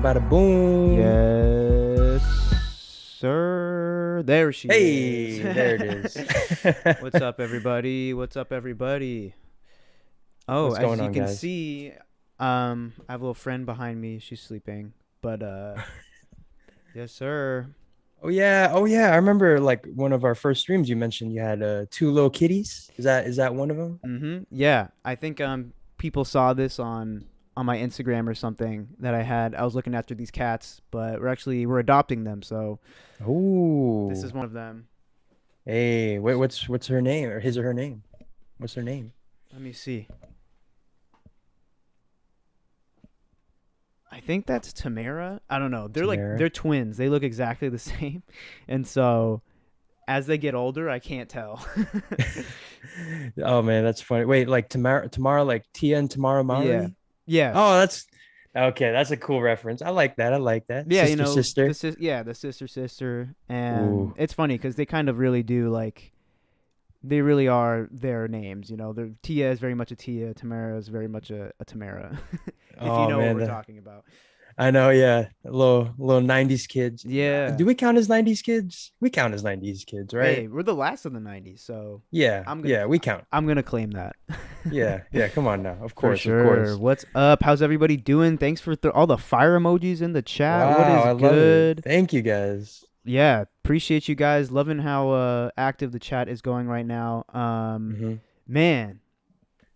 bing, bada boom. Yes, sir. There she Hey, is. there it is. What's up, everybody? What's up, everybody? Oh, What's going as you on, can guys? see, I have a little friend behind me. She's sleeping, but yes, sir. Oh yeah. I remember like one of our first streams. You mentioned you had two little kitties. Is that one of them? Yeah, I think people saw this on my Instagram or something that I had. I was looking after these cats, but we're adopting them, so this is Oh, one of them. hey, what's her name or his or her name? What's her name? Let me see. I think that's Tamara. I don't know. Tamara. They're twins. They look exactly the same. And so as they get older, I can't tell. Oh man, that's funny. Wait, like Tamara, like Tia and Tamara Yeah. Mari? Yeah. Oh, that's okay. That's a cool reference. I like that. I like that. Yeah, Sister, sister. the sister, and Ooh. it's funny cuz they kind of really do like they really are their names, you know. Tia is very much a Tia, Tamara is very much a Tamara. If you Oh know what man, we're talking about. I know, yeah. Little 90s kids. Yeah. Do we count as 90s kids? We count as 90s kids, right? Hey, we're the last of the 90s, so Yeah, I'm going to yeah, we count. I'm going to claim that. Yeah, yeah, come on now. Of For course, of sure. course. What's up? How's everybody doing? Thanks for all the fire emojis in the chat. What Wow, is I love it. good? Thank you guys. Yeah, appreciate you guys. Loving how active the chat is going right now. Hmm. Man,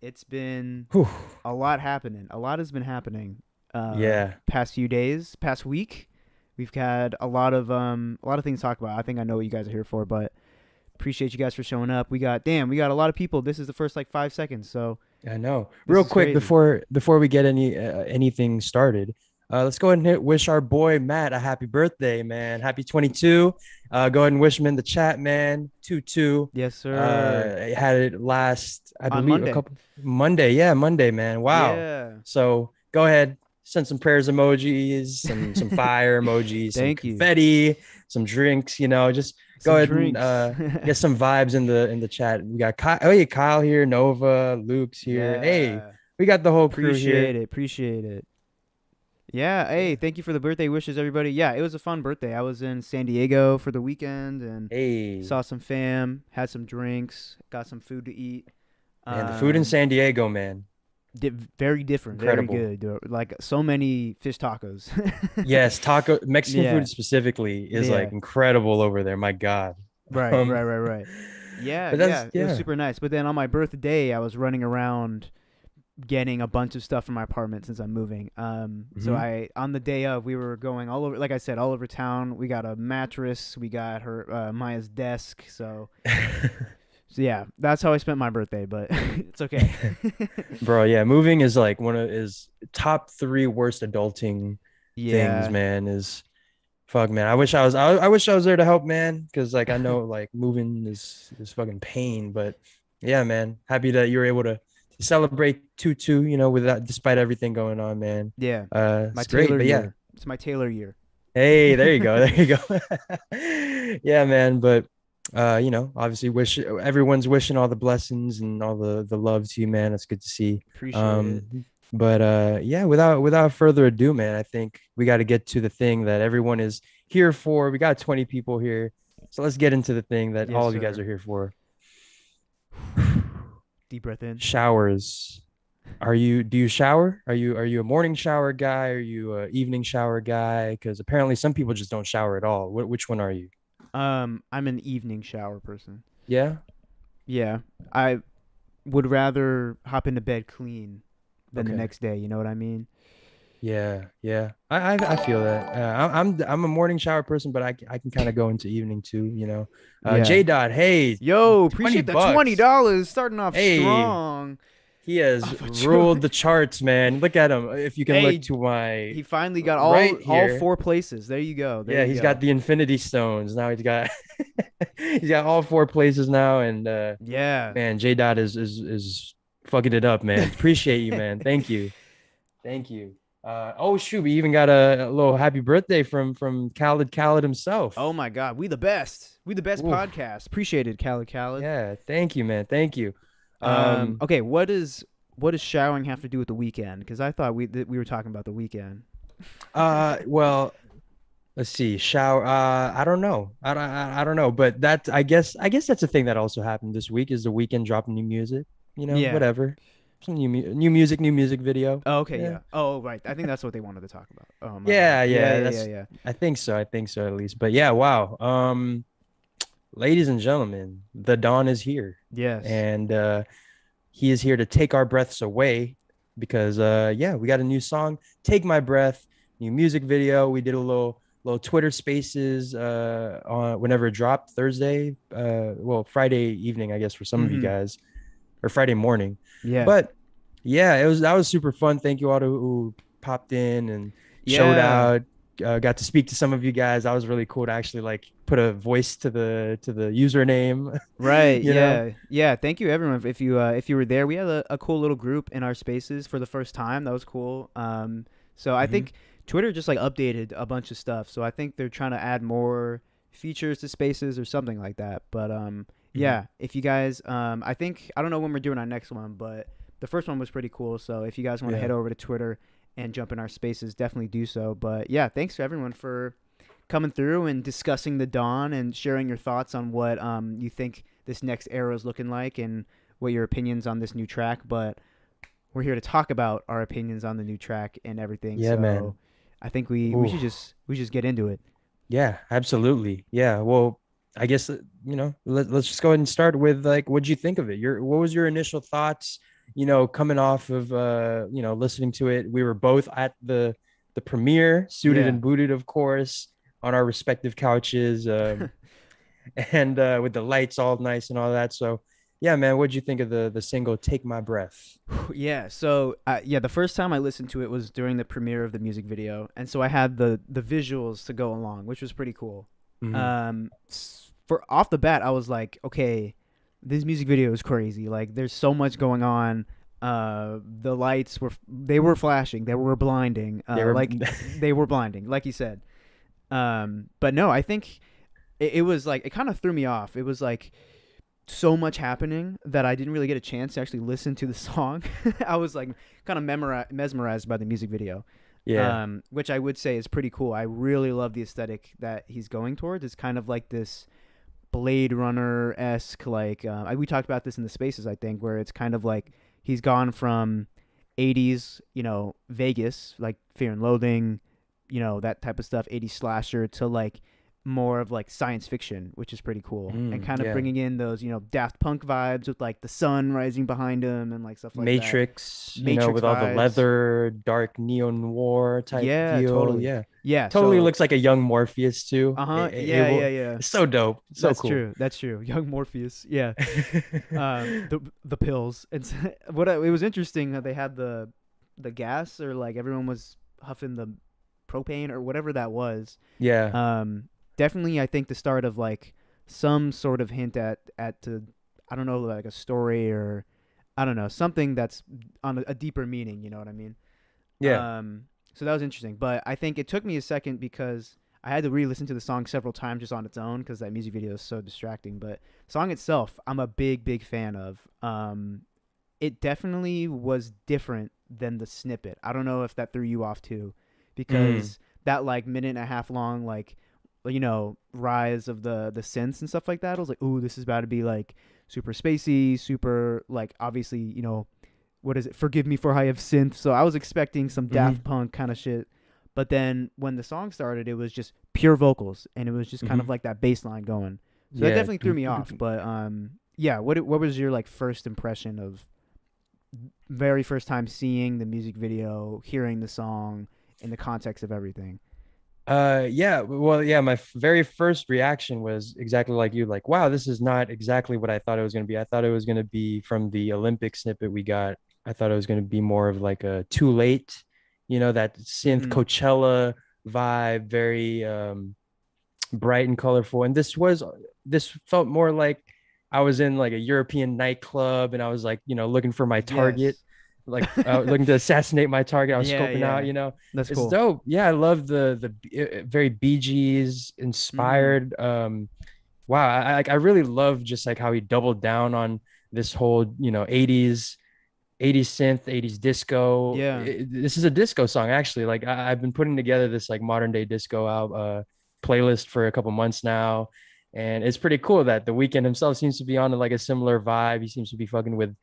it's been Whew. a lot happening. A lot has been happening. Yeah, Past few days, past week, we've had a lot of things to talk about. I think I know what you guys are here for, but appreciate you guys for showing up. We got a lot of people. This is the first like 5 seconds, so I know. this Real is quick crazy. before we get anything started, let's go ahead and wish our boy Matt a happy birthday, man. Happy 22. Go ahead and wish him in the chat, man. 22. Yes, sir. Had it last, I On believe, a Monday. couple Monday. Yeah, Monday, man. Wow. Yeah. So go ahead, send some prayers emojis, some fire emojis, some Thank you. confetti, some drinks. Just go Some ahead and drinks. get some vibes in the chat. We got Kyle, oh yeah, Kyle here, Nova, Luke's here. Hey, Yeah. we got the whole crew here. Appreciate it. Appreciate it. Yeah. Hey, Yeah. thank you for the birthday wishes, everybody. Yeah, it was a fun birthday. I was in San Diego for the weekend and Hey, saw some fam, had some drinks, got some food to eat. man, the food in Um, San Diego, man, Very different, very incredible. good. Like so many fish tacos. Yes, taco Mexican Yeah. food specifically is like Yeah. incredible over there. My God. Right. Um, Right. Right. Right. Yeah. but that's Yeah. It was yeah. super nice. But then on my birthday, I was running around getting a bunch of stuff from my apartment since I'm moving. So Mhm. on the day of, we were going all over, like I said, all over town. We got a mattress. We got her Maya's desk. So yeah, that's how I spent my birthday. But it's okay. Bro, yeah, moving is like one of is top three worst adulting things, Yeah. man. Is fuck, man. I wish I was there to help, man, because like I know like moving is fucking pain, but yeah, man. Happy that you were able to celebrate 2-2, without despite everything going on, man. Yeah. My It's great, Taylor but yeah. year. It's my Taylor year. Hey, there you go. There you go. Yeah, man. But obviously wish everyone's wishing all the blessings and all the love to you, man. It's good to see. Appreciate it. But yeah, without further ado, man, I think we got to get to the thing that everyone is here for. We got 20 people here. So let's get into the thing that Yes, all of you guys sir. are here for. Deep breath in. Showers. Do you shower? Are you a morning shower guy? Are you a evening shower guy? Because apparently some people just don't shower at all. Which one are you? I'm an evening shower person. Yeah. Yeah. I would rather hop into bed clean than the Okay. next day. You know what I mean? Yeah, yeah. I feel that. I'm a morning shower person, but I can kind of go into evening too. Yeah. J Dot. Hey, Yo, 20 appreciate the $20. bucks. Starting off Hey, strong. he has Off a ruled joy. the charts, man. Look at him. If you can look Hey, to my he finally got right all here. four places. There you go. There Yeah, you he's got go. the Infinity Stones. Now he's got he's got all four places now, and Yeah. man, J Dot is fucking it up, man. Appreciate you, man. Thank you. Thank you. Oh shoot, we even got a little happy birthday from Khaled himself. Oh my God, we the best. We the best Oof. podcast. Appreciate it, Khaled. Yeah, thank you, man. Thank you. Um, Okay, what does showering have to do with the weekend? Because I thought we were talking about the weekend. Well, let's see. Shower. I don't know. I don't know. But that I guess that's a thing that also happened this week is the weekend dropping new music. Yeah. Whatever. Some new music video. Oh, okay, Yeah. yeah. Oh, right. I think that's what they wanted to talk about. Oh, my bad. Yeah, Yeah, yeah. yeah, yeah, That's yeah. I think so. I think so at least. But yeah, wow. Ladies and gentlemen, the dawn is here. Yes. And he is here to take our breaths away because yeah, we got a new song, Take My Breath, new music video. We did a little Twitter Spaces on whenever it dropped Thursday, well, Friday evening, I guess for some of you Mm-hmm. guys, or Friday morning. Yeah. But yeah, that was super fun. Thank you all who popped in and showed Yeah. out. Got to speak to some of you guys. That was really cool to actually like put a voice to the username. Right. you know. Yeah. Yeah. Thank you, everyone. If you were there, we had a cool little group in our spaces for the first time. That was cool. So I Mhm. think Twitter just like updated a bunch of stuff. So I think they're trying to add more features to spaces or something like that. But Mhm. yeah. If you guys, I think I don't know when we're doing our next one, but the first one was pretty cool. So if you guys want to Yeah. head over to Twitter and jump in our spaces, definitely do so. But yeah, thanks to everyone for coming through and discussing the dawn and sharing your thoughts on what you think this next era is looking like and what your opinions on this new track. But we're here to talk about our opinions on the new track and everything. Yeah, So man. I think we Ooh. should just get into it. Yeah, absolutely. Yeah. Well, I guess let's just go ahead and start with like what'd you think of it? What was your initial thoughts, coming off of listening to it. We were both at the premiere, suited Yeah. and booted, of course, on our respective couches, and with the lights all nice and all that. So yeah, man, what'd you think of the single Take My Breath? Yeah. So yeah, the first time I listened to it was during the premiere of the music video, and so I had the visuals to go along, which was pretty cool. Hmm. For off the bat, I was like, okay, this music video is crazy. Like, there's so much going on. The lights were flashing, they were blinding. They were Like they were blinding, like you said. But no, I think it was like it kind of threw me off. It was like so much happening that I didn't really get a chance to actually listen to the song. I was like kind of mesmerized by the music video, yeah. which I would say is pretty cool. I really love the aesthetic that he's going towards. It's kind of like this Blade Runner esque, like we talked about this in the spaces, I think, where it's kind of like he's gone from 80s, Vegas, like Fear and Loathing, that type of stuff, 80s slasher, to like more of like science fiction, which is pretty cool, and kind of Yeah. bringing in those Daft Punk vibes with like the sun rising behind him and like stuff like that. Matrix, Matrix with all the vibes. leather, dark neo noir type Yeah, deal. totally. Yeah. Yeah, Totally so looks like a young Morpheus too. uh-huh, yeah, yeah, yeah. It's so dope. So That's cool. true. That's true. Young Morpheus. Yeah. The pills. And it was interesting how they had the gas, or like everyone was huffing the propane or whatever that was. Yeah. Um, Definitely, I think the start of like some sort of hint at to, I don't know, like a story, or I don't know, something that's on a deeper meaning. You know what I mean? Yeah. So that was interesting, but I think it took me a second because I had to re-listen to the song several times just on its own because that music video is so distracting. But song itself, I'm a big fan of. It definitely was different than the snippet. I don't know if that threw you off too, Mm. because that like minute and a half long like rise of the synths and stuff like that. I was like, ooh, this is about to be like super spacey, super like obviously what is it? Forgive me for I have synth. So I was expecting some Hmm. Daft Punk kind of shit. But then when the song started, it was just pure vocals, and it was just kind of Hmm. like that bass line going. So that Yeah. definitely threw me off. But yeah, what was your like first impression of very first time seeing the music video, hearing the song in the context of everything? Yeah, well, yeah, my very first reaction was exactly like you, like, wow, this is not exactly what I thought it was going to be. I thought it was going to be from the Olympic snippet we got. I thought it was going to be more of like a too late, that synth Mm-hmm. Coachella vibe, very bright and colorful. And this felt more like I was in like a European nightclub and I was like, looking for my target, Yes. like looking to assassinate my target. I was Yeah, scoping out, yeah. That's it's cool. dope. Yeah, I love the very Bee Gees Mm-hmm. inspired. Wow, I really love just like how he doubled down on this whole 80s 80s synth, 80s disco. Yeah. This is a disco song actually. Like I've been putting together this like modern day disco out playlist for a couple months now, and it's pretty cool that the Weeknd himself seems to be on like a similar vibe. He seems to be fucking with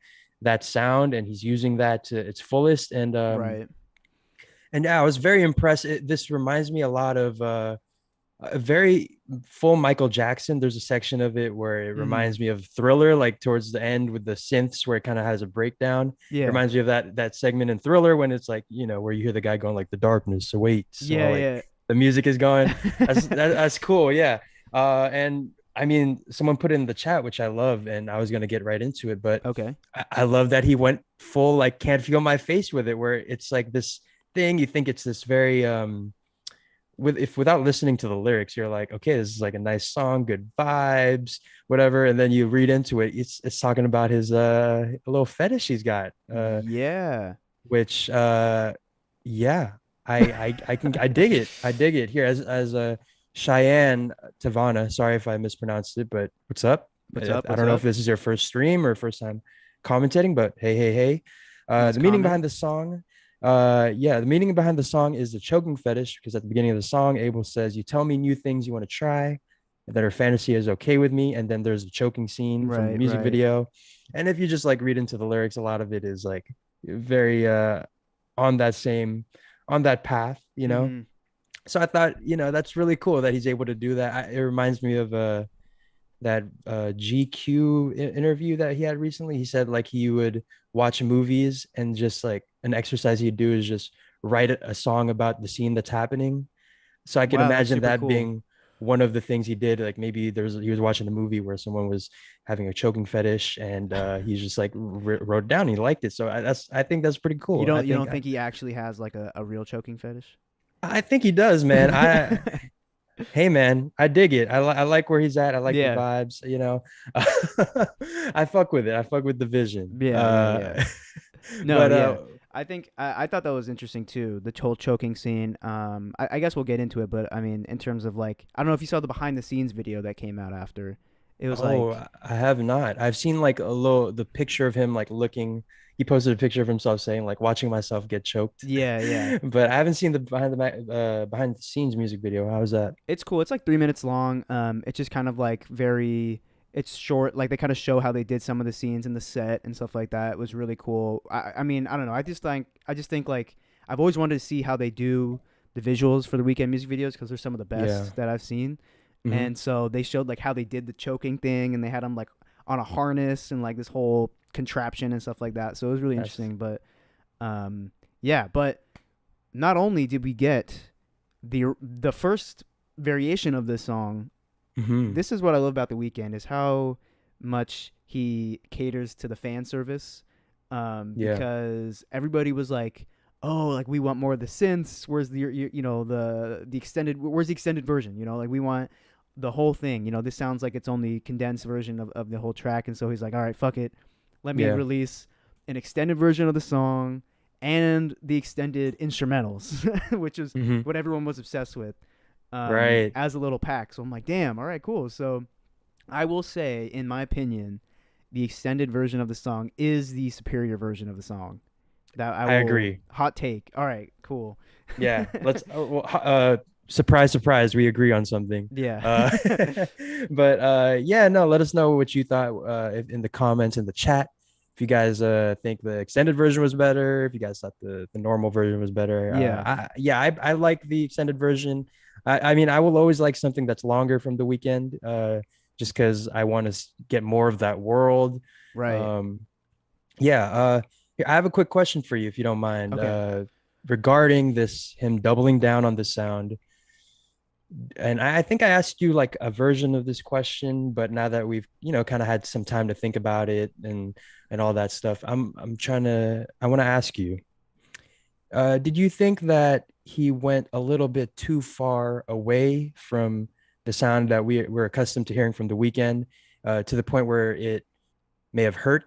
that sound, and he's using that to its fullest. Right. And yeah, I was very impressed. This reminds me a lot of a very full Michael Jackson. There's a section of it where it Mm-hmm. reminds me of Thriller, like towards the end with the synths, where it kind of has a breakdown. It Yeah. reminds me of that segment in Thriller when it's like, where you hear the guy going like the darkness awaits, or like Yeah. the music is going. Yeah. That's cool, yeah. And I mean, someone put it in the chat, which I love, and I was gonna get right into it, but Okay. I love that he went full like "Can't Feel My Face" with it, where it's like this thing you think it's this very without listening to the lyrics, you're like, okay, this is like a nice song, good vibes, whatever. And then you read into it, it's talking about his a little fetish he's got, Yeah. which yeah, I dig it. I dig it. Here as a Cheyenne Tavana, sorry if I mispronounced it, but what's up? What's I, up? I What's don't know if up? this is your first stream or first time commentating, but hey. Nice The meaning comment. behind the song, yeah, the meaning behind the song is the choking fetish, because at the beginning of the song, Abel says, "You tell me new things you want to try, and that her fantasy is okay with me." And then there's a choking scene from the Right, music right. video. And if you just like read into the lyrics, a lot of it is like very on that same on that path, you know. Mm-hmm. So I thought, that's really cool that he's able to do that. It reminds me of that GQ interview that he had recently. He said like he would watch movies and just like an exercise he'd do is just write a song about the scene that's happening. So I could Wow, that's imagine super that cool. being one of the things he did. Like maybe he was watching a movie where someone was having a choking fetish, and he's just like wrote it down. He liked it, so I think that's pretty You cool. don't you don't think he actually has like a real choking fetish? I think he does, man. Hey man, I dig it. I like where he's at. I like the Yeah. vibes, I fuck with it. I fuck with the vision. Yeah. No, But yeah. I thought that was interesting too. The whole choking scene. I guess we'll get into it, but I mean, in terms of like, I don't know if you saw the behind the scenes video that came out after. It was oh, like, I have not. I've seen like the picture of him like looking. He posted a picture of himself saying like watching myself get choked. yeah. But I haven't seen the behind the scenes music video. How's that? It's cool. It's like 3 minutes long. It's just kind of like very. It's short. Like they kind of show how they did some of the scenes in the set and stuff like that. It was really cool. I mean, I don't know. I just think like I've always wanted to see how they do the visuals for the Weekend music videos because they're some of the Yeah. best that I've seen. Hmm. And so they showed like how they did the choking thing, and they had him like on a harness and like this whole contraption and stuff like that. So it was really That's interesting. But um, yeah. But not only did we get the first variation of this song, hmm this is what I love about the Weeknd is how much he caters to the fan service. Yeah. Because everybody was like, "Oh, like we want more of the synths. Where's the extended? Where's the extended version? Like we want the whole thing. This sounds like it's only condensed version of the whole track." And so he's like, "All right, fuck it, let me Yeah. release an extended version of the song and the extended instrumentals," which is Hmm. what everyone was obsessed with, Right. as a little pack. So I'm like, damn, all right, cool. So I will say, in my opinion, the extended version of the song is the superior version of the song. That I I will agree. hot take. All right, cool. Yeah, let's surprise surprise, we agree on something. Yeah. uh but yeah, no, let us know what you thought in the comments in the chat. If you guys think the extended version was better, if you guys thought the normal version was better. Yeah. I like the extended version. I mean, I will always like something that's longer from the Weekend, just because I want to get more of that world. Right. um yeah. Here, I have a quick question for you, if you don't mind, Okay. regarding this him doubling down on the sound. And I think I asked you like a version of this question, but now that we've, kind of had some time to think about it and all that stuff, I want to ask you, did you think that he went a little bit too far away from the sound that we're accustomed to hearing from the Weekend, to the point where it may have hurt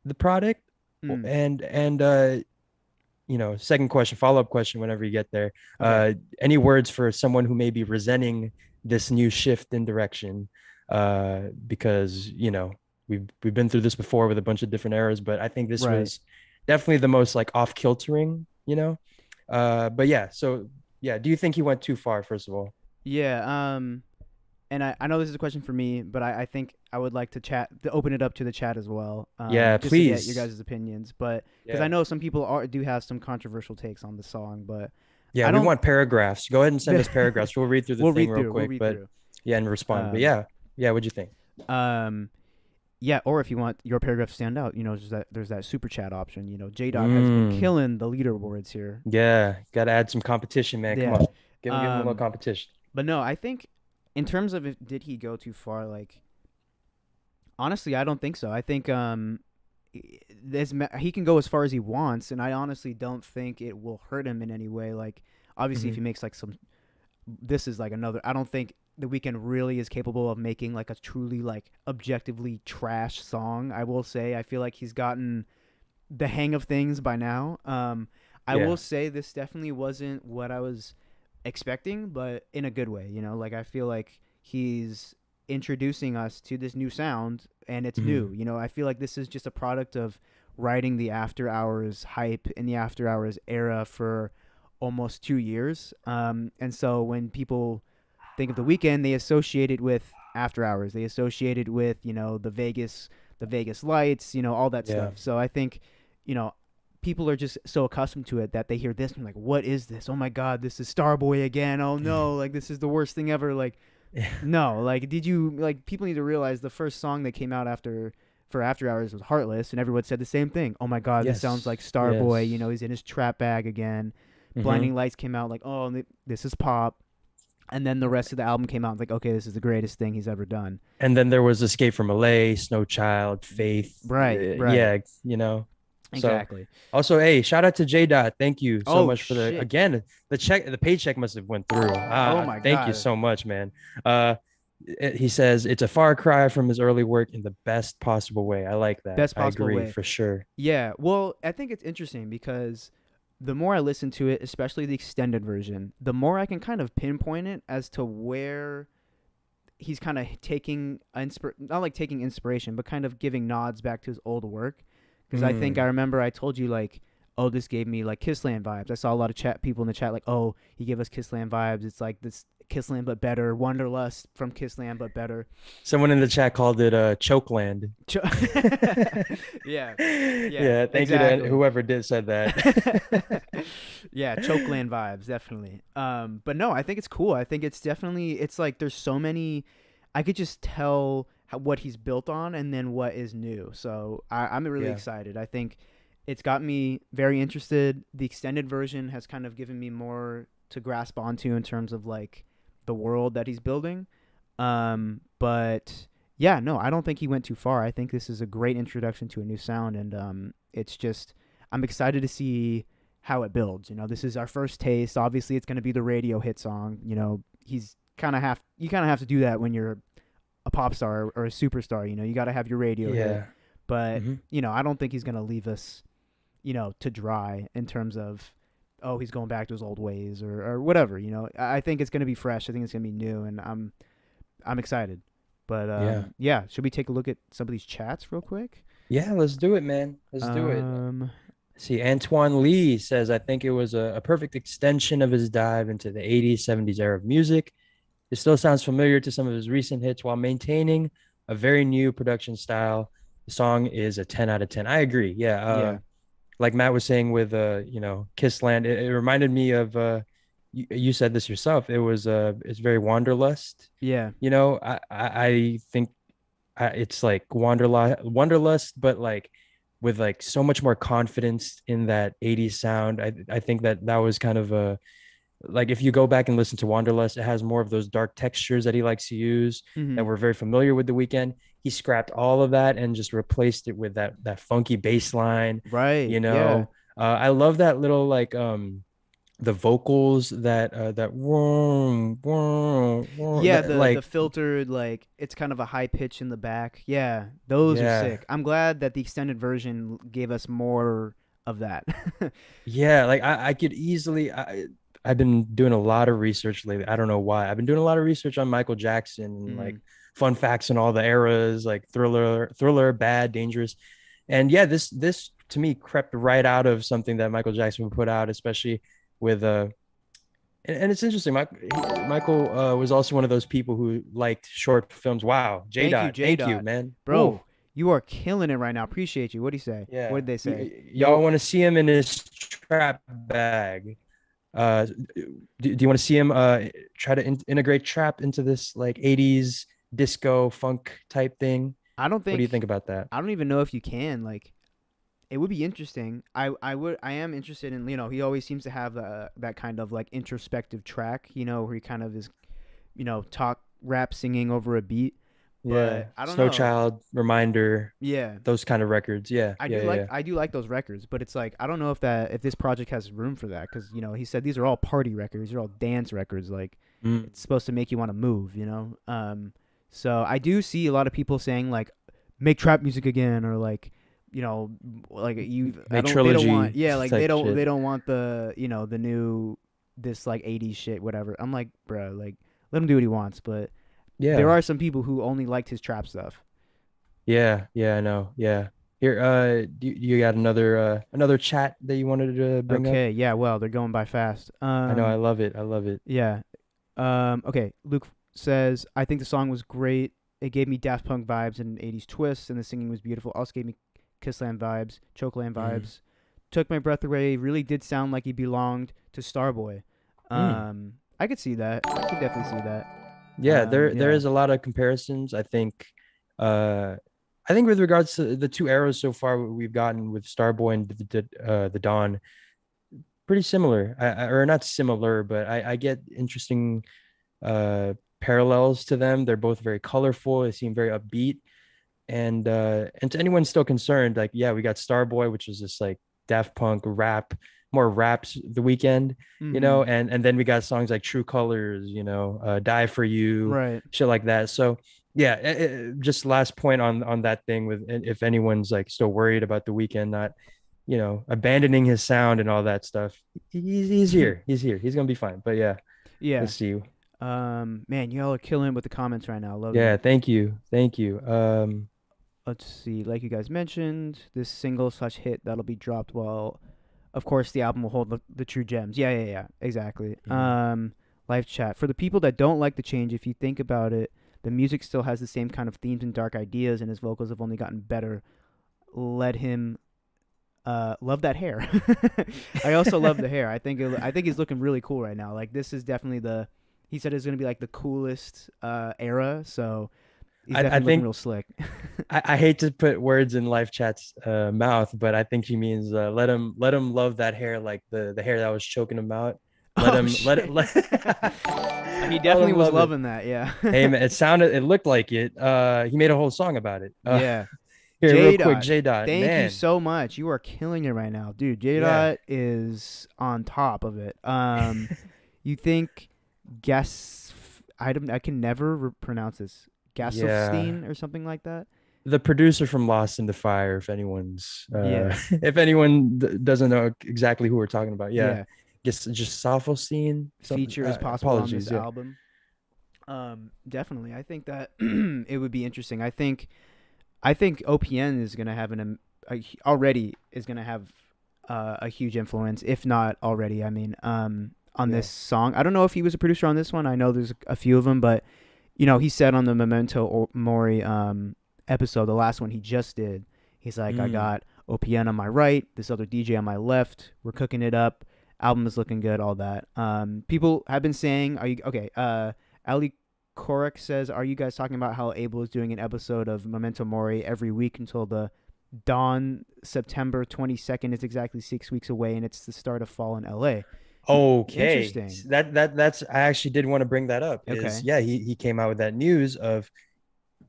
the product? Mm. And second question, follow-up question whenever you get there. Okay. Any words for someone who may be resenting this new shift in direction? Because, we've been through this before with a bunch of different eras, but I think this Right. was definitely the most like off kiltering, you know. But yeah, so yeah, do you think he went too far? First of all, Yeah. And I know this is a question for me, but I think I would like to open it up to the chat as well, yeah, just to get your please, guys' opinions. But because I yeah, know some people do have some controversial takes on the song, but yeah, I we don't. want paragraphs. Go ahead and send us paragraphs. We'll read through the We'll thing read real through. We'll quick, read but through. yeah, and respond. But Um, yeah, yeah, what'd you think? um, yeah, or if you want your paragraph to stand out, there's that super chat option. J Dot has been Mm, killing the leaderboards here. yeah, got to add some competition, man. Come Yeah. on, give him a little Um, competition. but no, I think in terms of did he go too far? Like, honestly, I don't think so. I think he can go as far as he wants, and I honestly don't think it will hurt him in any way. Like, obviously, if Hmm. he makes like this is like another. I don't think the Weeknd really is capable of making like a truly like objectively trash song. I will say, I feel like he's gotten the hang of things by now. I will Yeah. say this definitely wasn't what I was expecting, but in a good way. Like I feel like he's introducing us to this new sound, and it's new. Hmm. I feel like this is just a product of riding the after hours hype in the after hours era for almost 2 years. And so when people think of the Weeknd, they associate it with after hours. They associate it with the Vegas lights, all that Yeah. stuff. So I think, you know, people are just so accustomed to it that they hear this and like, what is this? Oh my God, this is Starboy again. Oh no, like this is the worst thing ever. Like, Yeah. no, like did you like people need to realize the first song that came out for After Hours was Heartless, and everyone said the same thing. Oh my God, this sounds like Yes. Starboy. Yes. He's in his trap bag again. Hmm. Blinding Lights came out like, oh, this is pop. And then the rest of the album came out like, okay, this is the greatest thing he's ever done. And then there was Escape from LA, Snow Child, Faith. Right, right. Yeah, you know. So Exactly. also, hey, shout out to J Dot. Thank you so Oh much for the shit. again the paycheck must have went through. Oh my Thank you God. so much, man. Uh, he says it's a far cry from his early work in the best possible way. I like that. Best I possible agree way. for sure. Yeah. Well, I think it's interesting because the more I listen to it, especially the extended version, the more I can kind of pinpoint it as to where he's kind of not like taking inspiration, but kind of giving nods back to his old work. Because I think I Mm. remember I told you like, oh, this gave me like Kissland vibes. I saw a lot of people in the chat like, oh, he gave us Kissland vibes. It's like this Kissland but better, Wanderlust from Kissland but better. Someone in the chat called it Chokeland. Yeah, yeah, Yeah, thank you to exactly. whoever did said that. Yeah, Chokeland vibes, definitely. But no, I think it's cool. I think it's like there's so many. I could just tell what he's built on and then what is new. So I'm really Yeah. excited. I think it's got me very interested. The extended version has kind of given me more to grasp onto in terms of like the world that he's building. But yeah, no, I don't think he went too far. I think this is a great introduction to a new sound, and it's just I'm excited to see how it builds. This is our first taste. Obviously, it's going to be the radio hit song. He's you kind of have to do that when you're a pop star or a superstar. You got to have your radio hit. Yeah. But Hmm. I don't think he's going to leave us, to dry in terms of, oh, he's going back to his old ways or whatever. I think it's going to be fresh. I think it's going to be new, and I'm excited. But Yeah. yeah, should we take a look at some of these chats real quick? Yeah, let's do it, man. Let's do it. Um, See, Antoine Lee says, I think it was a perfect extension of his dive into the 80s, 70s era of music. It still sounds familiar to some of his recent hits while maintaining a very new production style. The song is a 10 out of 10. I agree. Yeah. yeah, Like Matt was saying with Kissland, it reminded me of you said this yourself. It's very Wanderlust. yeah, I think it's like Wanderlust, but like with like so much more confidence in that 80s sound. I think that was kind of a like if you go back and listen to Wanderlust, it has more of those dark textures that he likes to use that mm-hmm. we're very familiar with the Weeknd. He scrapped all of that and just replaced it with that funky bass line. Right, You yeah, know, I love that little like the vocals that yeah. The like filtered like it's kind of a high pitch in the back. Yeah, those are yeah. sick. I'm glad that the extended version gave us more of that. Yeah, like I could easily I've been doing a lot of research lately. I don't know why. I've been doing a lot of research on Michael Jackson and like Mm. fun facts and all the eras, like Thriller, Bad, Dangerous. And yeah, this to me crept right out of something that Michael Jackson would put out, especially with and it's interesting. Michael was also one of those people who liked short films. Wow, J Thank you, Dot, J thank you, Dot. man. Ooh, Bro, you are killing it right now. Appreciate you. What do you say? What yeah. did they say? Y'all Yo, want to see him in his trap bag? Do you want to see him try to integrate trap into this like 80s disco funk type thing? I don't What do you think think about that? I don't even know if you can. Like, it would be interesting. I am interested in, he always seems to have that kind of like introspective track, where he kind of is, talk rap singing over a beat. Yeah, But I don't Snow know. Child, Reminder, Yeah. those kind of records. Yeah, yeah, yeah, I do like those records, but it's like I don't know if this project has room for that, because he said these are all party records, these are all dance records. Like, yeah. Mm. it's supposed to make you want to move. So I do see a lot of people saying like, make trap music again, or like, you know, like you. I Make don't. They don't want. trilogy Yeah, like they type don't. shit. They don't want the new this like '80s shit, whatever. I'm like, bro, like let him do what he wants. But there Yeah, are some people who only liked his trap stuff. yeah, yeah. I know. Yeah. Here, you got another chat that you wanted to bring up? Okay, yeah, well, they're going by fast. I know. I love it. I love it. Yeah. Okay, Luke says, I think the song was great. It gave me Daft Punk vibes and an 80s twist, and the singing was beautiful. Also gave me Kissland vibes, Chokeland Mm. vibes. Took my breath away. Really did sound like he belonged to Starboy. Mm. I could see that. I could definitely see that. Yeah, there Yeah. is a lot of comparisons. Uh, I think with regards to the two eras so far we've gotten with Starboy and the Dawn, pretty similar. Or not similar, but I get interesting uh parallels to them. They're both very colorful. They seem very upbeat. And to anyone still concerned, like yeah, we got Starboy, which is this like Daft Punk rap, more raps the weekend, Mm-hmm. and then we got songs like True Colors, Die for You, Right. shit like that. So yeah, just last point on that thing with if anyone's like still worried about the weekend not, abandoning his sound and all that stuff, he's here, he's gonna be fine. But yeah, Yeah. let's see. Man, y'all are killing it with the comments right now. Loving Yeah, it. thank you. Let's see. Like you guys mentioned, this single slash hit that'll be dropped while, of course, the album will hold the true gems. Yeah, yeah, yeah. Exactly. Mhm. Live chat. For the people that don't like the change, if you think about it, the music still has the same kind of themes and dark ideas, and his vocals have only gotten better. Let him love that hair. I also love the hair. I think he's looking really cool right now. Like, this is definitely the. He said it's gonna be like the coolest era. So he's I definitely looking think real slick. I hate to put words in Life Chat's mouth, but I think she means let him love that hair, like the hair that was choking him out. Let Oh him let it shit. let He let definitely him was love it. loving that. Yeah. Hey man, it looked like it. He made a whole song about it. Yeah. Here real J quick, Dot, J Dot, thank you man, so much. You are killing it right now, dude. J yeah, Dot is on top of it. You think Gas? I can never pronounce this. yeah. Gasofstein or something like that. The producer from Lost in the Fire, if anyone's Yeah. if anyone doesn't know exactly who we're talking about, yeah, Yeah. guess just Sophocene. Something. Feature is possible on this Apologies, yeah. album. Definitely. I think that it would be interesting. I think OPN is gonna have already is gonna have a huge influence, if not already. I mean, on Yeah. this song, I don't know if he was a producer on this one. I know there's a few of them, but he said on the Memento Mori episode, the last one he just did, he's like, I Mm. got OPN on my right, this other DJ on my left. We're cooking it up. Album is looking good. All that. People have been saying, are you okay? Ali Korek says, are you guys talking about how Abel is doing an episode of Memento Mori every week until the dawn? September 22nd is exactly 6 weeks away, and it's the start of fall in LA. Okay. Interesting. That's I actually did want to bring that up is Okay. yeah, he came out with that news of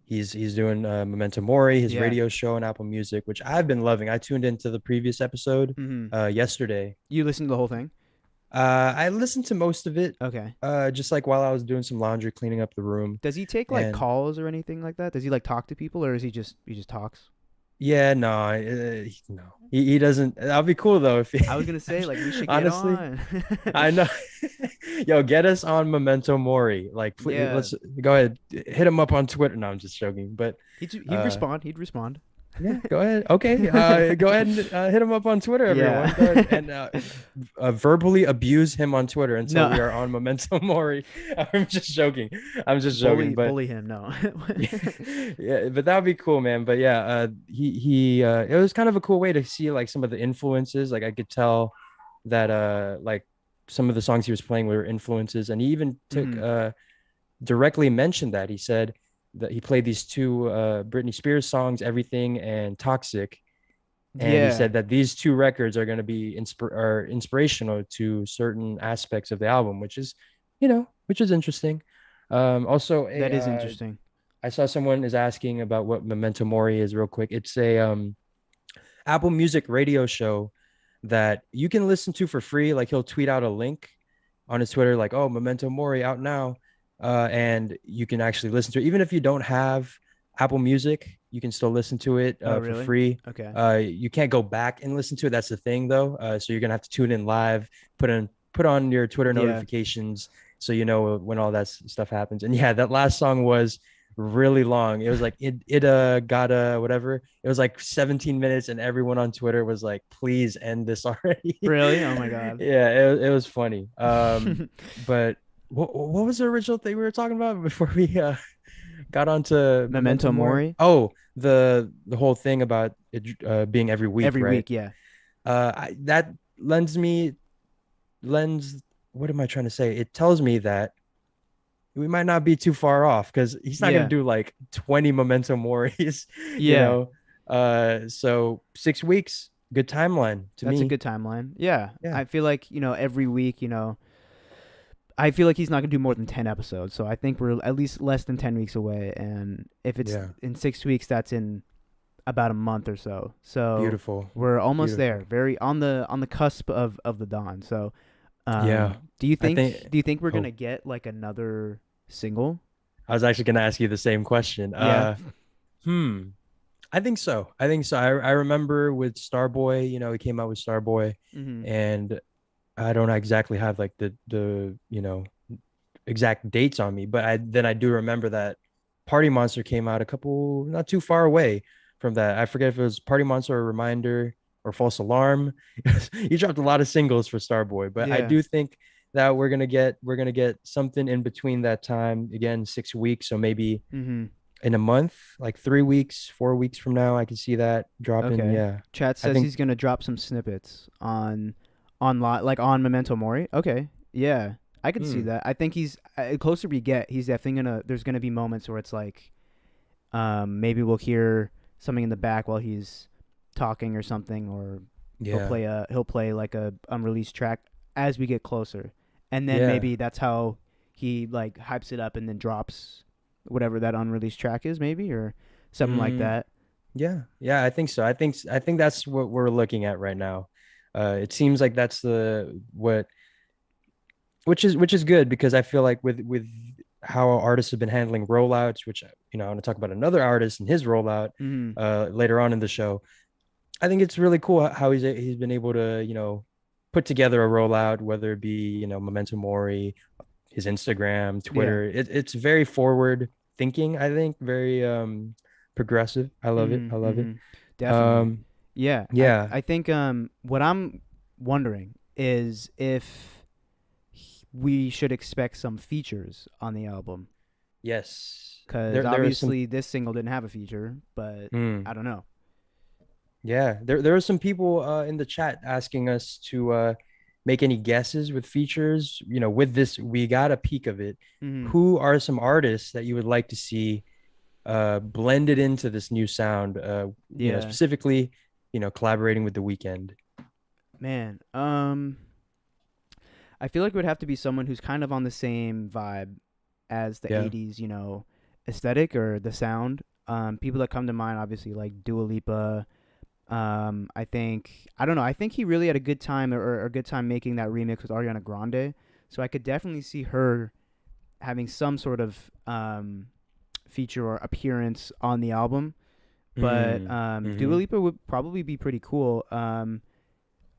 he's doing Memento Mori, his Yeah. radio show on Apple Music, which I've been loving. I tuned into the previous episode Mm-hmm. yesterday. You listened to the whole thing? I listened to most of it Okay. just like while I was doing some laundry, cleaning up the room. Does he take like And calls or anything like that? Does he like talk to people, or is he just talks? Yeah, no, no, he doesn't. That'll be cool though if he, I was gonna say like we should get honestly, on. I know. Yo, get us on Memento Mori. Like, please, Yeah, let's go ahead, hit him up on Twitter. No, I'm just joking, but he'd uh, respond. He'd respond. yeah, go ahead. Okay, go ahead and hit him up on Twitter, Yeah. everyone. Go ahead and verbally abuse him on Twitter until No. we are on Memento Mori. I'm just joking. I'm just joking, but Bully him. No. yeah, but that would be cool, man. But yeah, he it was kind of a cool way to see like some of the influences. Like I could tell that like some of the songs he was playing were influences, and he even took Hmm. directly mentioned that. He said that he played these two Britney Spears songs, Everything and Toxic, and he Yeah, said that these two records are going to be inspirational to certain aspects of the album, which is, which is interesting. Also, that is interesting. I saw someone is asking about what Memento Mori is real quick. It's a Apple Music radio show that you can listen to for free. Like he'll tweet out a link on his Twitter, like, "Oh, Memento Mori out now," and you can actually listen to it. Even if you don't have Apple Music, you can still listen to it Oh, for really? free. Okay. You can't go back and listen to it. That's the thing, though. So you're gonna have to tune in live, put on your Twitter Yeah. notifications so you know when all that stuff happens. And yeah, that last song was really long. It was like it got whatever. It was like 17 minutes, and everyone on Twitter was like, "Please end this already." Really? Oh my god. Yeah, it was funny. But what was the original thing we were talking about before we got onto Memento Memento Mori? Mori Oh, the whole thing about it being every week, every right? week. Yeah. That lends what am I trying to say? It tells me that we might not be too far off because he's not gonna Yeah. do like 20 Memento Moris, you Yeah. know. So 6 weeks, good timeline to That's a me. good timeline. Yeah. Yeah. I feel like, every week, I feel like he's not going to do more than 10 episodes. So I think we're at least less than 10 weeks away. And if it's Yeah. in 6 weeks, that's in about a month or so. So Beautiful. we're almost there, Beautiful. very on the cusp of the dawn. So Yeah. do you I think think do you think we're going to oh, get like another single? I was actually gonna ask you the same question. Yeah. Hmm. I think so. I think so. I remember with Starboy, he came out with Starboy, Mhm. and I don't exactly have like the exact dates on me, but I do remember that Party Monster came out a couple not too far away from that. I forget if it was Party Monster or Reminder or False Alarm. He dropped a lot of singles for Starboy, but I Yeah. do think that we're gonna get something in between that time again, 6 weeks. So maybe Mhm. in a month, like 3 weeks, 4 weeks from now, I can see that dropping. Okay. Yeah, Chat I says think. he's going to drop some snippets like on Memento Mori. Okay. Yeah. I could see Hmm, that. I think he's closer we get, he's definitely going to there's going to be moments where it's like maybe we'll hear something in the back while he's talking or something, or yeah, he'll play like a unreleased track as we get closer, and then yeah. maybe that's how he like hypes it up and then drops whatever that unreleased track is, maybe, or something like Mm, that. yeah, yeah. I think so. I think that's what we're looking at right now. It seems like that's the what which is good because I feel like with how artists have been handling rollouts, which I want to talk about another artist and his rollout Mm-hmm. later on in the show. I think it's really cool how he's been able to put together a rollout, whether it be Memento Mori, his Instagram, Yeah. Twitter. It's very forward thinking. I think very progressive. I love it. I Mm-hmm. love it. Mm-hmm. Definitely. Um, Yeah. I yeah. I think what I'm wondering is if we should expect some features on the album, Yes. because There are some. obviously this single didn't have a feature, but Mm, I don't know. yeah, there are some people in the chat asking us to make any guesses with features. With this, we got a peek of it. Mm-hmm. Who are some artists that you would like to see blended into this new sound? Yeah. Specifically, collaborating with The Weeknd. Man. I feel like it would have to be someone who's kind of on the same vibe as the Yeah. 80s, aesthetic or the sound. People that come to mind, obviously, like Dua Lipa. I don't know. I think he really had a good time, or a good time making that remix with Ariana Grande. So I could definitely see her having some sort of feature or appearance on the album. But Dua Mm-hmm. Lipa would probably be pretty cool.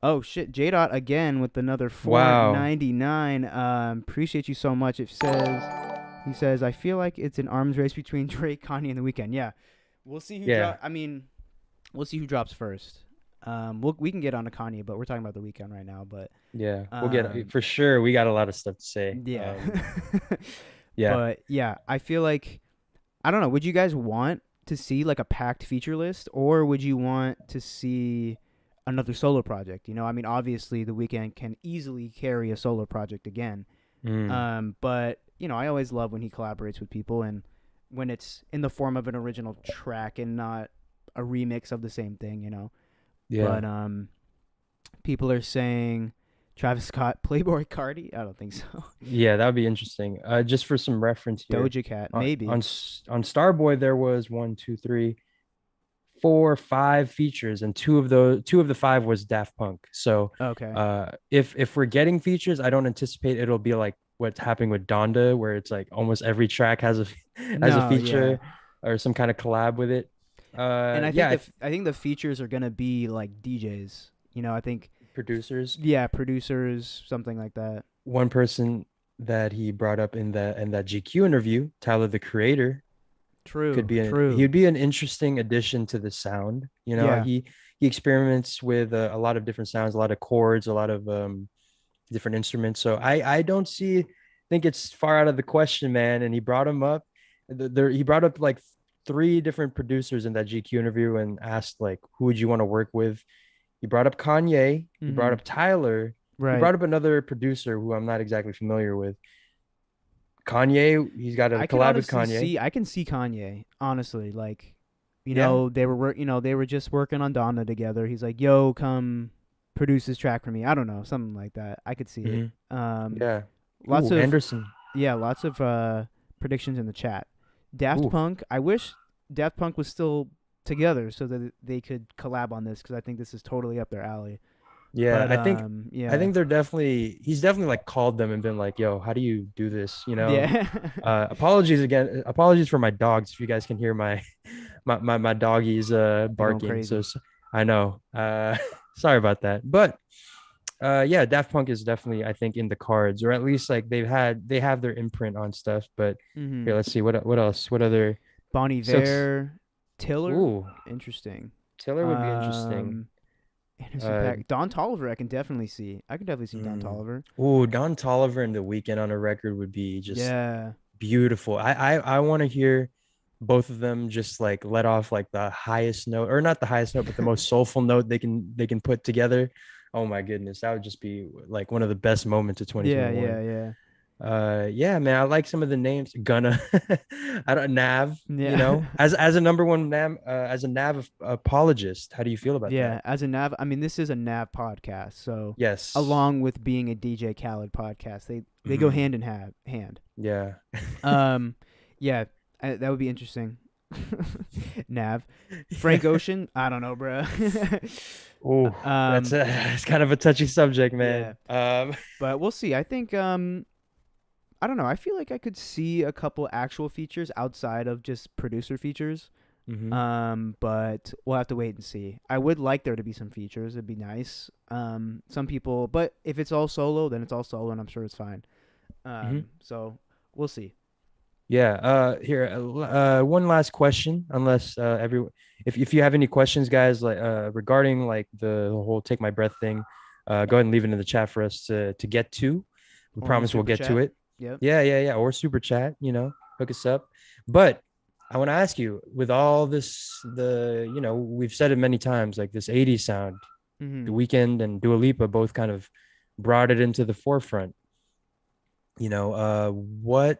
Oh shit, J Dot again with another Wow. 4.99. Appreciate you so much. It says he says I feel like it's an arms race between Drake, Kanye, and The Weeknd. Yeah, we'll see who Yeah. drop. I mean, we'll see who drops first. We can get on to Kanye, but we're talking about The Weeknd right now. But Yeah. We'll get um, for sure. We got a lot of stuff to say. yeah, Yeah. but yeah, I feel like I don't know. Would you guys want to see like a packed feature list, or would you want to see another solo project? You know, I mean, obviously, The Weeknd can easily carry a solo project again. Mm. But you know, I always love when he collaborates with people and when it's in the form of an original track and not a remix of the same thing. You know, Yeah. but people are saying Travis Scott, Playboy Cardi. I don't think so. Yeah, that would be interesting. Just for some reference here, Doja Cat, on maybe. on Starboy there was one, two, three, four, five features, and two of the five was Daft Punk. So, Okay. if we're getting features, I don't anticipate it'll be like what's happening with Donda, where it's like almost every track has a has a No, yeah. feature or some kind of collab with it. And I think Yeah, I think the features are gonna be like DJs. You know, I think producers. yeah, producers, something like that. One person that he brought up in that GQ interview, Tyler the Creator, could True, be true. he'd be an interesting addition to the sound. You know, Yeah. he experiments with a lot of different sounds, a lot of chords, a lot of different instruments. So I don't see think it's far out of the question, man. And he brought him up. He brought up like three different producers in that GQ interview and asked like who would you want to work with. He brought up Kanye. He brought Mm-hmm. up Tyler. He Right. brought up another producer who I'm not exactly familiar with. Kanye, he's got a I can collab with honestly Kanye. see. I can see Kanye. Honestly, like, Yeah. they were just working on Donna together. He's like, "Yo, come produce this track for me." I don't know, something like that. I could see it. Hmm. Um, Yeah. lots Ooh, of Anderson. yeah, lots of predictions in the chat. Daft Ooh. Punk. I wish Daft Punk was still together so that they could collab on this because I think this is totally up their alley. Yeah, But I yeah, think they're definitely he's definitely like called them and been like, "Yo, how do you do this?" You know. yeah, Apologies again. Apologies for my dogs if you guys can hear my my doggies they're going barking. crazy. I know. Sorry about that. But yeah, Daft Punk is definitely I think in the cards, or at least like they have their imprint on stuff. But Mm-hmm. here, let's see what else. What other Bonnie silks? Iver, Tiller, Ooh, interesting. Taylor would be interesting. Um, Anderson Uh, Paak, Don Tolliver, I can definitely see. I can definitely see Don mm, Tolliver. Don Toliver and The Weeknd on a record would be just Yeah. beautiful. I want to hear both of them just like let off like the highest note, or not the highest note, but the most soulful note they can put together. Oh my goodness, that would just be like one of the best moments of Yeah, 2021. yeah, yeah. Yeah, man, I like some of the names. Gunna, I don't Nav, you Yeah. know, as a number one Nav, as a Nav apologist, how do you feel about that? Yeah, as a Nav, I mean, this is a Nav podcast, so Yes. along with being a DJ Khaled podcast, they go Mhm. hand in hand. Yeah. Um, yeah, that would be interesting. Nav, Frank Ocean, I don't know, bro. Oh, um, that's kind of a touchy subject, yeah, man. but we'll see. I think I don't know. I feel like I could see a couple actual features outside of just producer features. Mhm. But we'll have to wait and see. I would like there to be some features. It'd be nice. Some people, but if it's all solo, then it's all solo, and I'm sure it's fine. Mhm. So we'll see. Yeah. Here, one last question, unless if you have any questions, guys, like regarding like the whole take my breath thing, go ahead and leave it in the chat for us to get to. We Or in the promise we'll super get to chat. it. Yep. Yeah. Or super chat, you know, hook us up. But I want to ask you, with all this, we've said it many times, like this 80s sound, The Mm-hmm. Weeknd and Dua Lipa both kind of brought it into the forefront. What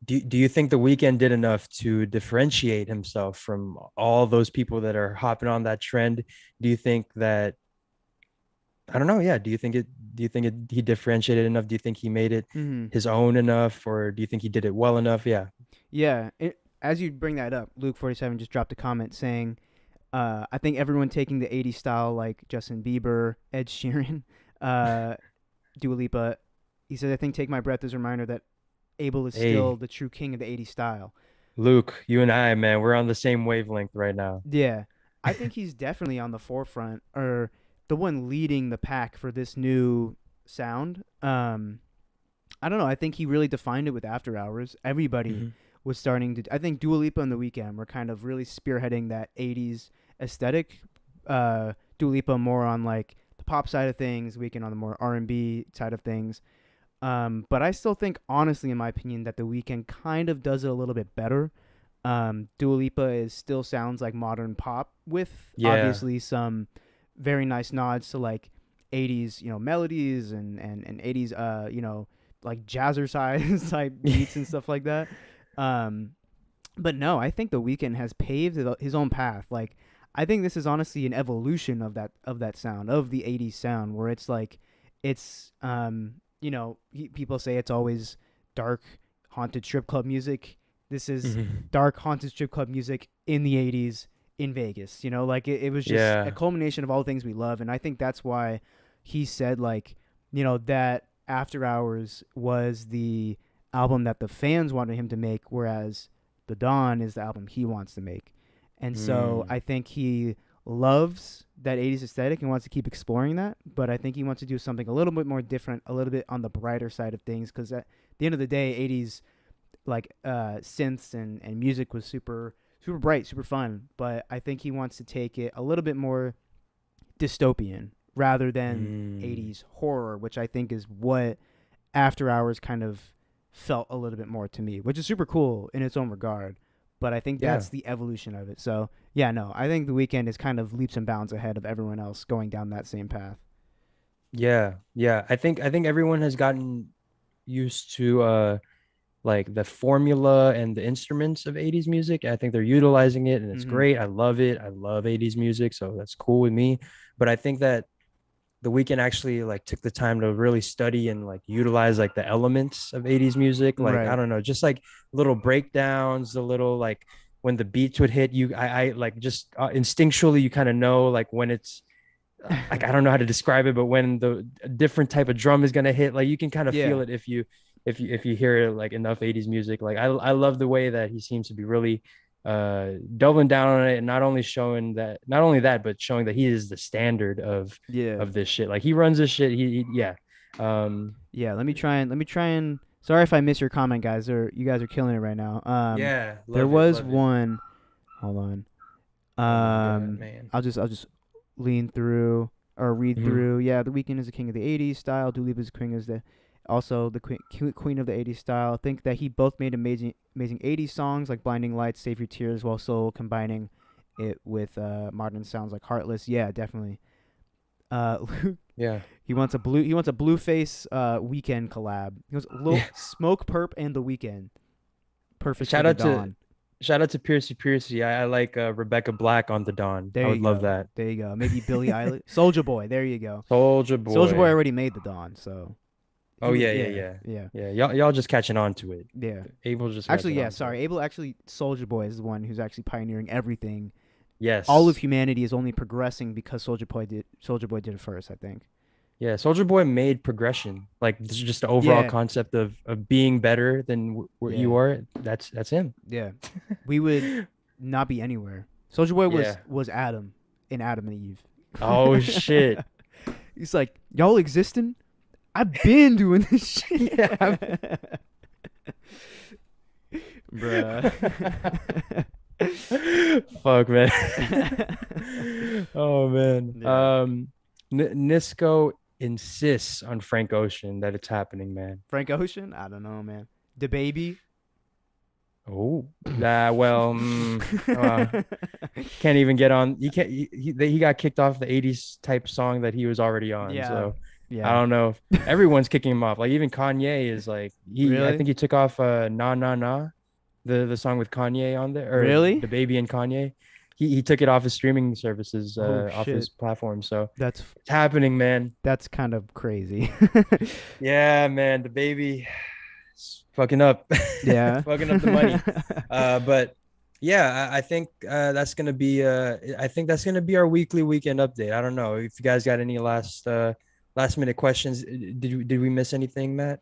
do you think The Weeknd did enough to differentiate himself from all those people that are hopping on that trend? Do you think that I don't know, yeah, do you think he differentiated enough? Do you think he made it Mm-hmm. his own enough, or do you think he did it well enough? Yeah. Yeah. As you bring that up, Luke47 just dropped a comment saying, I think everyone taking the 80s style, like Justin Bieber, Ed Sheeran, uh, Dua Lipa. He says, I think Take My Breath is a reminder that Abel is still Hey, the true king of the 80s style. Luke, you and I, man, we're on the same wavelength right now. Yeah, I think he's definitely on the forefront or the one leading the pack for this new sound. I don't know. I think he really defined it with After Hours. Everybody Hmm. was starting to. I think Dua Lipa and The Weeknd were kind of really spearheading that '80s aesthetic. Dua Lipa more on like the pop side of things, Weeknd on the more R&B side of things. But I still think, honestly, in my opinion, that The Weeknd kind of does it a little bit better. Dua Lipa still sounds like modern pop with Yeah. obviously some very nice nods to like '80s, melodies and '80s, like jazzercise type beats and stuff like that. Um, but no, I think The Weeknd has paved his own path. Like, I think this is honestly an evolution of that sound of the '80s sound, where it's like, people say it's always dark, haunted strip club music. This is Hmm. dark, haunted strip club music in the '80s in Vegas. Like it was just a Yeah. culmination of all the things we love, and I think that's why he said like, that After Hours was the album that the fans wanted him to make, whereas the Dawn is the album he wants to make. And so Mm. I think he loves that '80s aesthetic and wants to keep exploring that, but I think he wants to do something a little bit more different, a little bit on the brighter side of things, because at the end of the day, '80s like synths and music was super bright, super fun. But I think he wants to take it a little bit more dystopian rather than Mm. '80s horror, which I think is what After Hours kind of felt a little bit more to me, which is super cool in its own regard. But I think Yeah. that's the evolution of it. So yeah, no, I think The Weeknd is kind of leaps and bounds ahead of everyone else going down that same path. Yeah. Yeah. I think everyone has gotten used to like the formula and the instruments of 80s music. I think they're utilizing it and it's Mm-hmm. great. I love it. I love 80s music, so that's cool with me. But I think that the Weeknd actually like took the time to really study and like utilize like the elements of 80s music. Like, I Right. don't know, just like little breakdowns, the little like when the beats would hit you, I like just instinctually you kind of know like when it's like I don't know how to describe it, but when the different type of drum is gonna hit, like you can kind of feel Yeah. it if you hear like enough 80s music. Like I love the way that he seems to be really doubling down on it and not only that, but showing that he is the standard Yeah. of this shit. Like he runs this shit. Yeah. Um Yeah, let me try and sorry if I miss your comment, guys. You guys are killing it right now. yeah, There love it, was love it. one. Hold on. Oh my God, Um, man. I'll just lean through or read Mhm. through. Yeah, The Weeknd is the king of the '80s style. Dua Lipa is king is the also the queen of the '80s style. I think that he both made amazing '80s songs like Blinding Lights, Save Your Tears, while still combining it with modern sounds like Heartless. Yeah, definitely. Uh, Yeah. he wants a Blueface Weekend collab. He goes Lil Yeah. Smoke Perp and The Weekend. Perfect for Shout the out to Dawn. shout out to Piercy Piercy. I like Rebecca Black on the Dawn. I There would you love go. that. There you go. Maybe Billie Eilish. Soldier Boy. There you go. Soldier Soldier Boy Boy. already made the Dawn, so he Oh was yeah, yeah, yeah, yeah. yeah, Yeah, y'all just catching on to it. yeah. Abel's just Actually, catching yeah. on to it. Sorry, Abel. Actually, Soldier Boy is the one who's actually pioneering everything. All of Yes. humanity is only progressing because Soldier Boy did it first. I think. Yeah, Soldier Boy made progression. Like this is just the overall Yeah, concept of being better than what you yeah, are. That's him. yeah. We would not be anywhere. Soldier Boy was Yeah. was Adam in Adam and Eve. Oh shit. He's like, y'all existing? I've been doing this shit. Yeah. Bruh. Fuck, man. Oh man. Yeah. Nisco insists on Frank Ocean that it's happening, man. Frank Ocean? I don't know, man. The baby. Oh, that well, can't even get on. He can't. He got kicked off the '80s type song that he was already on. Yeah. So I Yeah. don't know. Everyone's kicking him off. Like even Kanye is like he. I Really? think he took off "Na Na Na," the song with Kanye on there, or Really? the baby and Kanye. He took it off his streaming services, Oh off his shit. platform. So That's it's happening, man. that's kind of crazy. Yeah, man. The baby is fucking up, Yeah. fucking up the money. But yeah, I think I think that's gonna be our weekly weekend update. I don't know if you guys got any last minute questions. Did we miss anything, Matt?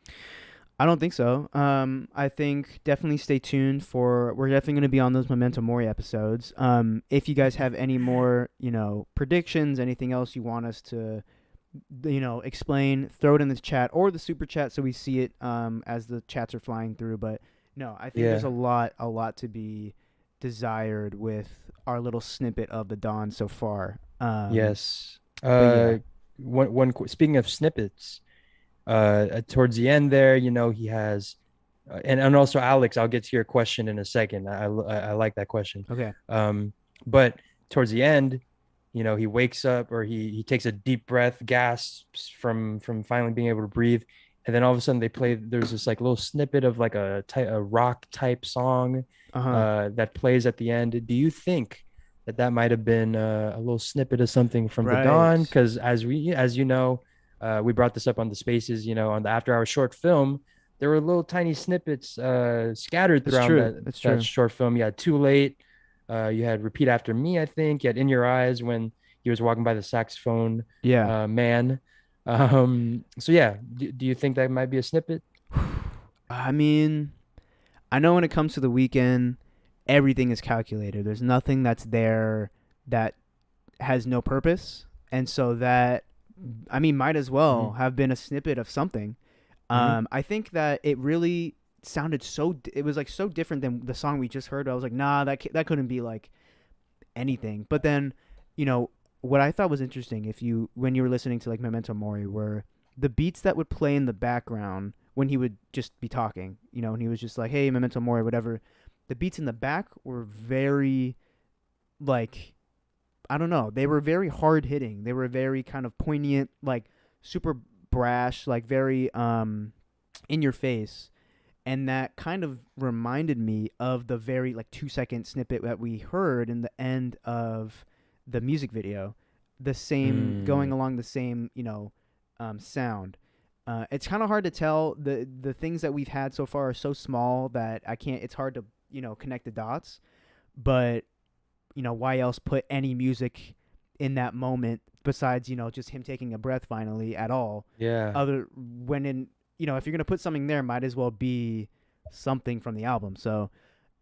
I don't think so. I think definitely stay tuned for. We're definitely going to be on those Memento Mori episodes. If you guys have any more, predictions, anything else you want us to, explain, throw it in the chat or the super chat so we see it as the chats are flying through. But no, I think there's Yeah. a lot to be desired with our little snippet of the Dawn so far. Yes. But yeah, Speaking of snippets, towards the end there, he has, and also Alex, I'll get to your question in a second. I like that question. okay, But towards the end, he wakes up or he takes a deep breath, gasps from finally being able to breathe, and then all of a sudden there's this like little snippet of like a rock type song uh huh, that plays at the end. Do you think that might have been a little snippet of something from the Dawn? right. Because as you know, we brought this up on the spaces, on the after hour short film. There were little tiny snippets scattered That's throughout true. that That's that true. short film. You had Too Late. You had Repeat After Me, I think. You had In Your Eyes when he was walking by the saxophone Yeah. man. So yeah, do you think that might be a snippet? I mean, I know when it comes to the weekend, everything is calculated. There's nothing that's there that has no purpose. And so that, I mean, might as well Hmm. have been a snippet of something. Hmm. I think that it really sounded it was like so different than the song we just heard. I was like, nah, that couldn't be like anything. But then, you know, what I thought was interesting, when you were listening to like Memento Mori, were the beats that would play in the background when he would just be talking, and he was just like, hey, Memento Mori, whatever. The beats in the back were very, like, I don't know, they were very hard hitting. They were very kind of poignant, like super brash, like very in your face. And that kind of reminded me of the very like 2 second snippet that we heard in the end of the music video, the same going Mm. along the same sound. It's kind of hard to tell. The things that we've had so far are so small that I can't. It's hard to connect the dots. But why else put any music in that moment besides just him taking a breath finally at all? Yeah. Other when in if you're gonna put something there, might as well be something from the album. So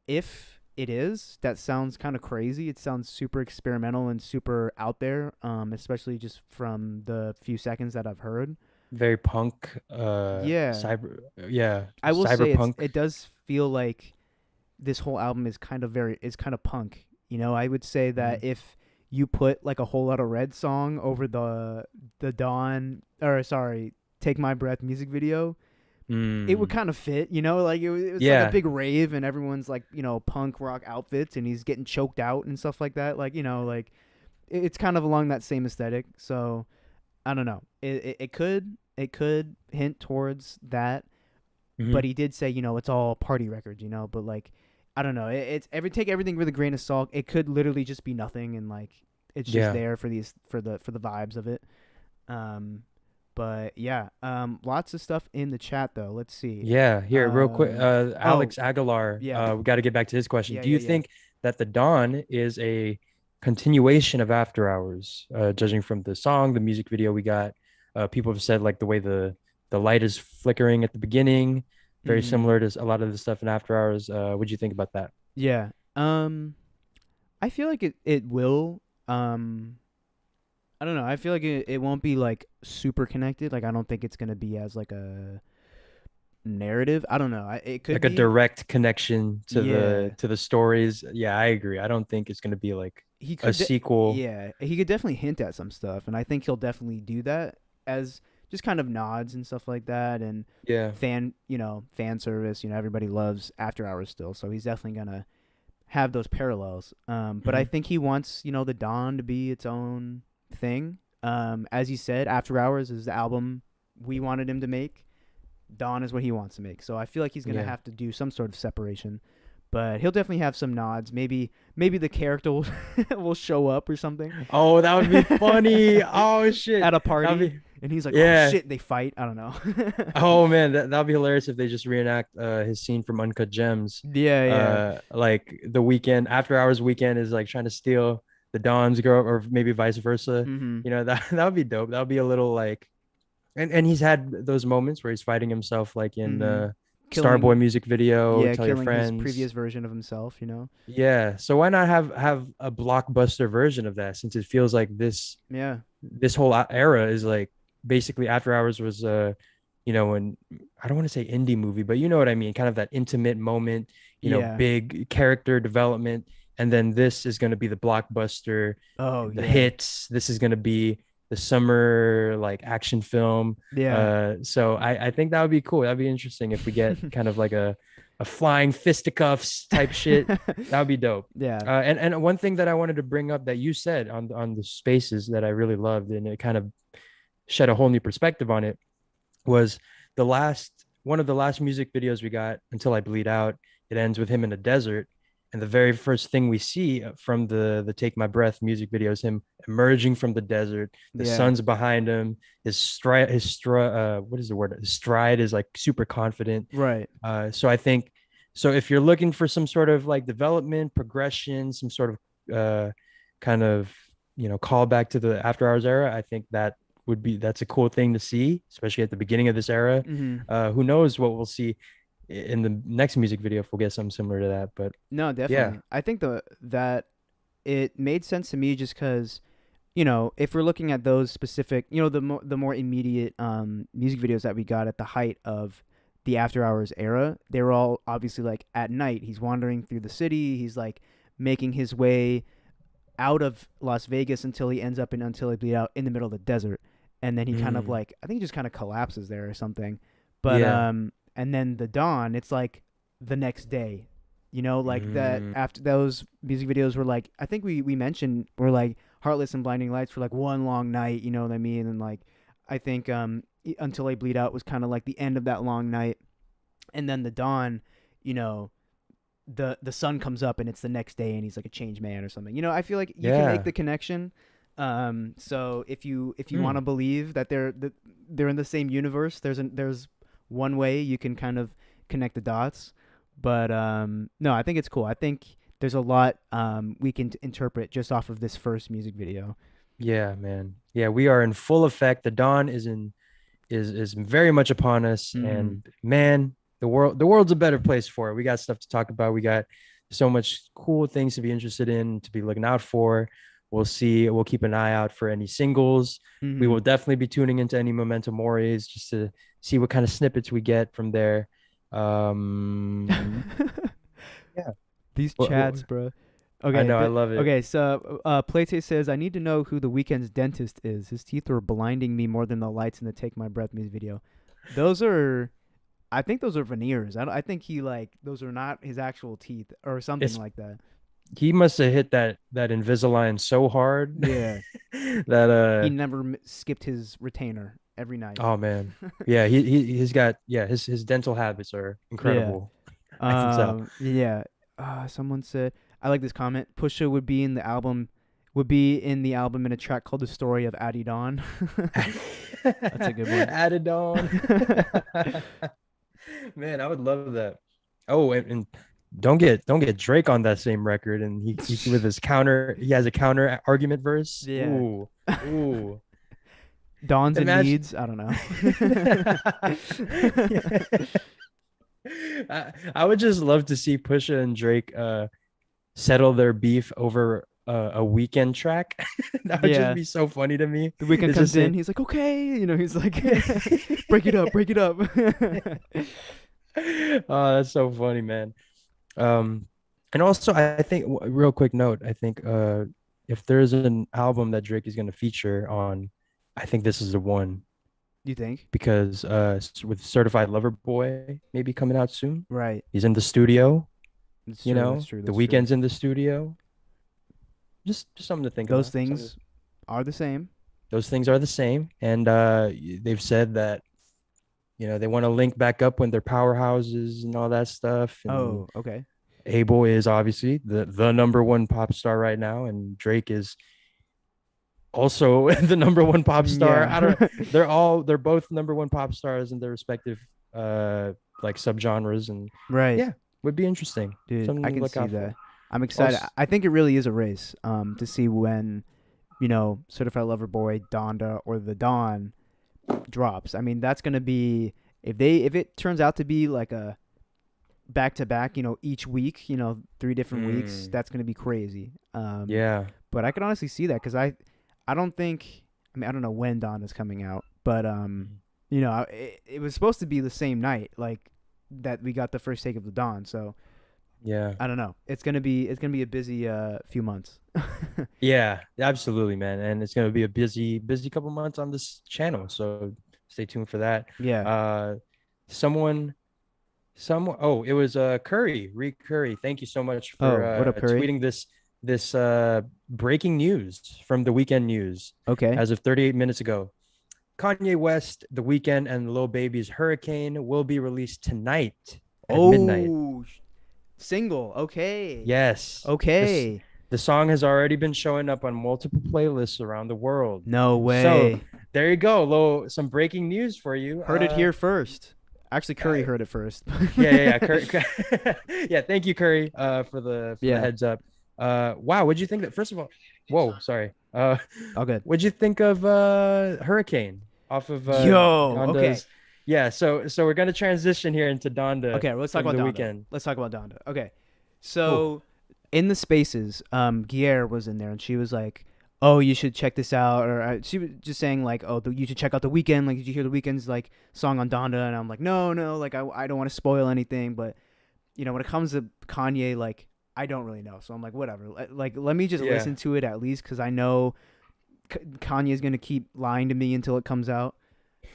if it is, that sounds kind of crazy. It sounds super experimental and super out there, especially just from the few seconds that I've heard. Very punk, Yeah, yeah, I will say cyberpunk. it does feel like this whole album is kind of punk. I would say that Mhm. if you put like a Whole Lot of Red song over the Dawn, or sorry, Take My Breath music video, it would Mm. kind of fit, like it was like a Yeah, big rave and everyone's like, punk rock outfits and he's getting choked out and stuff like that. Like, like it's kind of along that same aesthetic. So I don't know. It could hint towards that, hmm but he did say, it's all party records, but like, I don't know. It's take everything with a grain of salt. It could literally just be nothing and like it's just yeah, there for the vibes of it. Um, but yeah, lots of stuff in the chat though. Let's see. yeah. Here, real quick, Oh Alex Aguilar. yeah, We got to get back to his question. yeah, Do yeah, you yeah. think that the Dawn is a continuation of After Hours? Judging from the song, the music video we got, people have said like the way the light is flickering at the beginning, very Mm-hmm. similar to a lot of the stuff in After Hours. What'd you think about that? Yeah. I feel like it will. I don't know. I feel like it won't be like super connected. Like I don't think it's gonna be as like a narrative. I don't know. It could Like a be. direct connection to the Yeah. to the stories. Yeah, I agree. I don't think it's gonna be like He a could. sequel. Yeah. He could definitely hint at some stuff, and I think he'll definitely do that as just kind of nods and stuff like that, and Yeah. fan service. Everybody loves After Hours still, so he's definitely gonna have those parallels. But I Hmm. think he wants the Dawn to be its own thing. As you said, After Hours is the album we wanted him to make. Dawn is what he wants to make. So I feel like he's gonna Yeah. have to do some sort of separation. But he'll definitely have some nods. Maybe the character will, will show up or something Oh, that would be funny. Oh shit. at a That would party, be and he's like, "Oh yeah. shit, they fight." I don't know. Oh man, that'd be hilarious if they just reenact his scene from Uncut Gems. Yeah, yeah. Like the weekend after hours weekend is like trying to steal the Don's girl or maybe vice versa. Mm-hmm. That that would be dope. That would be a little like And he's had those moments where he's fighting himself, like in Mm-hmm. the Killing, Starboy music video, yeah, Tell Your killing his Friends. previous version of himself. You know. Yeah. So why not have a blockbuster version of that, since it feels like Yeah. this whole era is like basically After Hours was and I don't want to say indie movie, but you know what I mean, kind of that intimate moment, Yeah. big character development, and then this is going to be the blockbuster, Oh the yeah. hits. This is going to be the summer like action film. Yeah. So I think that would be cool. That'd be interesting if we get kind of like a flying fisticuffs type shit. That would be dope. Yeah. And one thing that I wanted to bring up that you said on the spaces that I really loved, and it kind of shed a whole new perspective on it, was the last one of the last music videos we got, Until I Bleed Out. It ends with him in a desert, and the very first thing we see from the Take My Breath music video is him emerging from the desert. The Yeah. sun's behind him. What is the word? His stride is like super confident. Right. So I think, so if you're looking for some sort of like development, progression, some sort of kind of call back to the After Hours era, I think that's a cool thing to see, especially at the beginning of this era. Mm-hmm. Who knows what we'll see in the next music video if we'll get something similar to that. But No, yeah. definitely. I think that it made sense to me just because, if we're looking at those specific, the more immediate music videos that we got at the height of the After Hours era, they were all obviously like at night. He's wandering through the city. He's like making his way out of Las Vegas until he ends up in Until He Bleed Out in the middle of the desert, and then he kind of Mm, like I think he just kind of collapses there or something. But yeah. and then the dawn, it's like the next day, like that Mm, after those music videos were like I think we mentioned were like Heartless and Blinding Lights for like one long night, you know what I mean? And like I think Until I Bleed Out was kind of like the end of that long night, and then the dawn, you know, the sun comes up and it's the next day and he's like a changed man or something. I feel like you can make yeah. the connection. So if you want Mm, to believe that they're in the same universe, there's one way you can kind of connect the dots. But no, I think it's cool. I think there's a lot we can interpret just off of this first music video. yeah, man. Yeah, we are in full effect. The dawn is very much upon us, Mm-hmm. and man, the world's a better place for it. We got stuff to talk about. We got so much cool things to be interested in, to be looking out for. We'll see. We'll keep an eye out for any singles. We Mm-hmm. will definitely be tuning into any Memento Moris just to see what kind of snippets we get from there. Um, yeah. These What, chats, bro. I Okay, know, I love it. okay. So, Playte says, "I need to know who the Weeknd's dentist is. His teeth were blinding me more than the lights in the Take My Breath music video. Those are, I think, those are veneers. I think those are not his actual teeth or something It's like that. He must have hit that Invisalign so hard Yeah, that he never skipped his retainer every night. oh man. Yeah, he's got, yeah, his dental habits are Yeah. incredible. I can tell. Yeah. Someone said I like this comment. Pusha would be in the album in a track called "The Story of Addie Dawn." That's a good one. Added on. Man, I would love that. Oh, and don't get Drake on that same record, and he with his counter, he has a counter argument verse. Yeah. Ooh, ooh. Dawns and Imagine. needs. I don't know. I would just love to see Pusha and Drake settle their beef over a weekend track. That would just Yeah. be so funny to me. The Weekend It's comes just in. saying, He's like, okay. He's like, break it up, break it up. oh, that's so funny, man. Um, and also I think real quick note, I think if there's an album that Drake is going to feature on, I think this is the one, You think? because with Certified Lover Boy maybe coming out soon. Right. He's in the studio, That's true. That's true. the That's true. weekend's in the studio. Just something to think Those about. things are the same. Those things are the same, and they've said that they want to link back up when they're powerhouses and all that stuff. And Oh, okay. Abel is obviously the number one pop star right now, and Drake is also the number one pop star. I Yeah. don't. They're both number one pop stars in their respective like subgenres, and Right. yeah, would be interesting. Dude, I Something to can look see out that. for. I'm excited. Also, I think it really is a race to see when, Certified Lover Boy, Donda, or The Dawn drops. I mean, that's gonna be if it turns out to be like a back to back, each week, 3 different weeks, Mm, that's gonna be crazy. yeah. But I could honestly see that because I don't think, I mean, I don't know when Dawn is coming out, but it was supposed to be the same night, like that we got the first take of the Dawn. So Yeah. I don't know. It's gonna be a busy few months. Yeah, absolutely, man. And it's gonna be a busy couple months on this channel. So stay tuned for that. Yeah. Uh someone someone oh, it was Curry, Reed Curry. Thank you so much for Oh, what up, Curry? tweeting this breaking news from the Weekend News Okay. as of 38 minutes ago. Kanye West, The Weekend, and Lil Baby's Hurricane will be released tonight at midnight. Oh, single. Okay. Yes. This Okay. the song has already been showing up on multiple playlists around the world. No So way. there you go. Some breaking news for you. Heard it here first. Actually, Curry Uh heard it first. yeah. Curry, yeah, thank you, Curry, for the Yeah. heads up. Wow, what'd you think that first of all? Whoa, sorry. All good. What'd you think of Hurricane off of Yo. Okay. Donda's? Yeah, so we're gonna transition here into Donda Okay. Let's talk from about the Donda. weekend. Let's talk about Donda. Okay. Ooh. So in the spaces, Guerre was in there and she was like, "Oh, you should check this out," or she was just saying like, "Oh, you should check out the Weekend. Like, did you hear the Weekend's like song on Donda?" And I'm like, "No, no, like I don't want to spoil anything, but when it comes to Kanye, like I don't really know." So I'm like, whatever. Like, let me just Yeah. listen to it at least because I know Kanye is gonna keep lying to me until it comes out.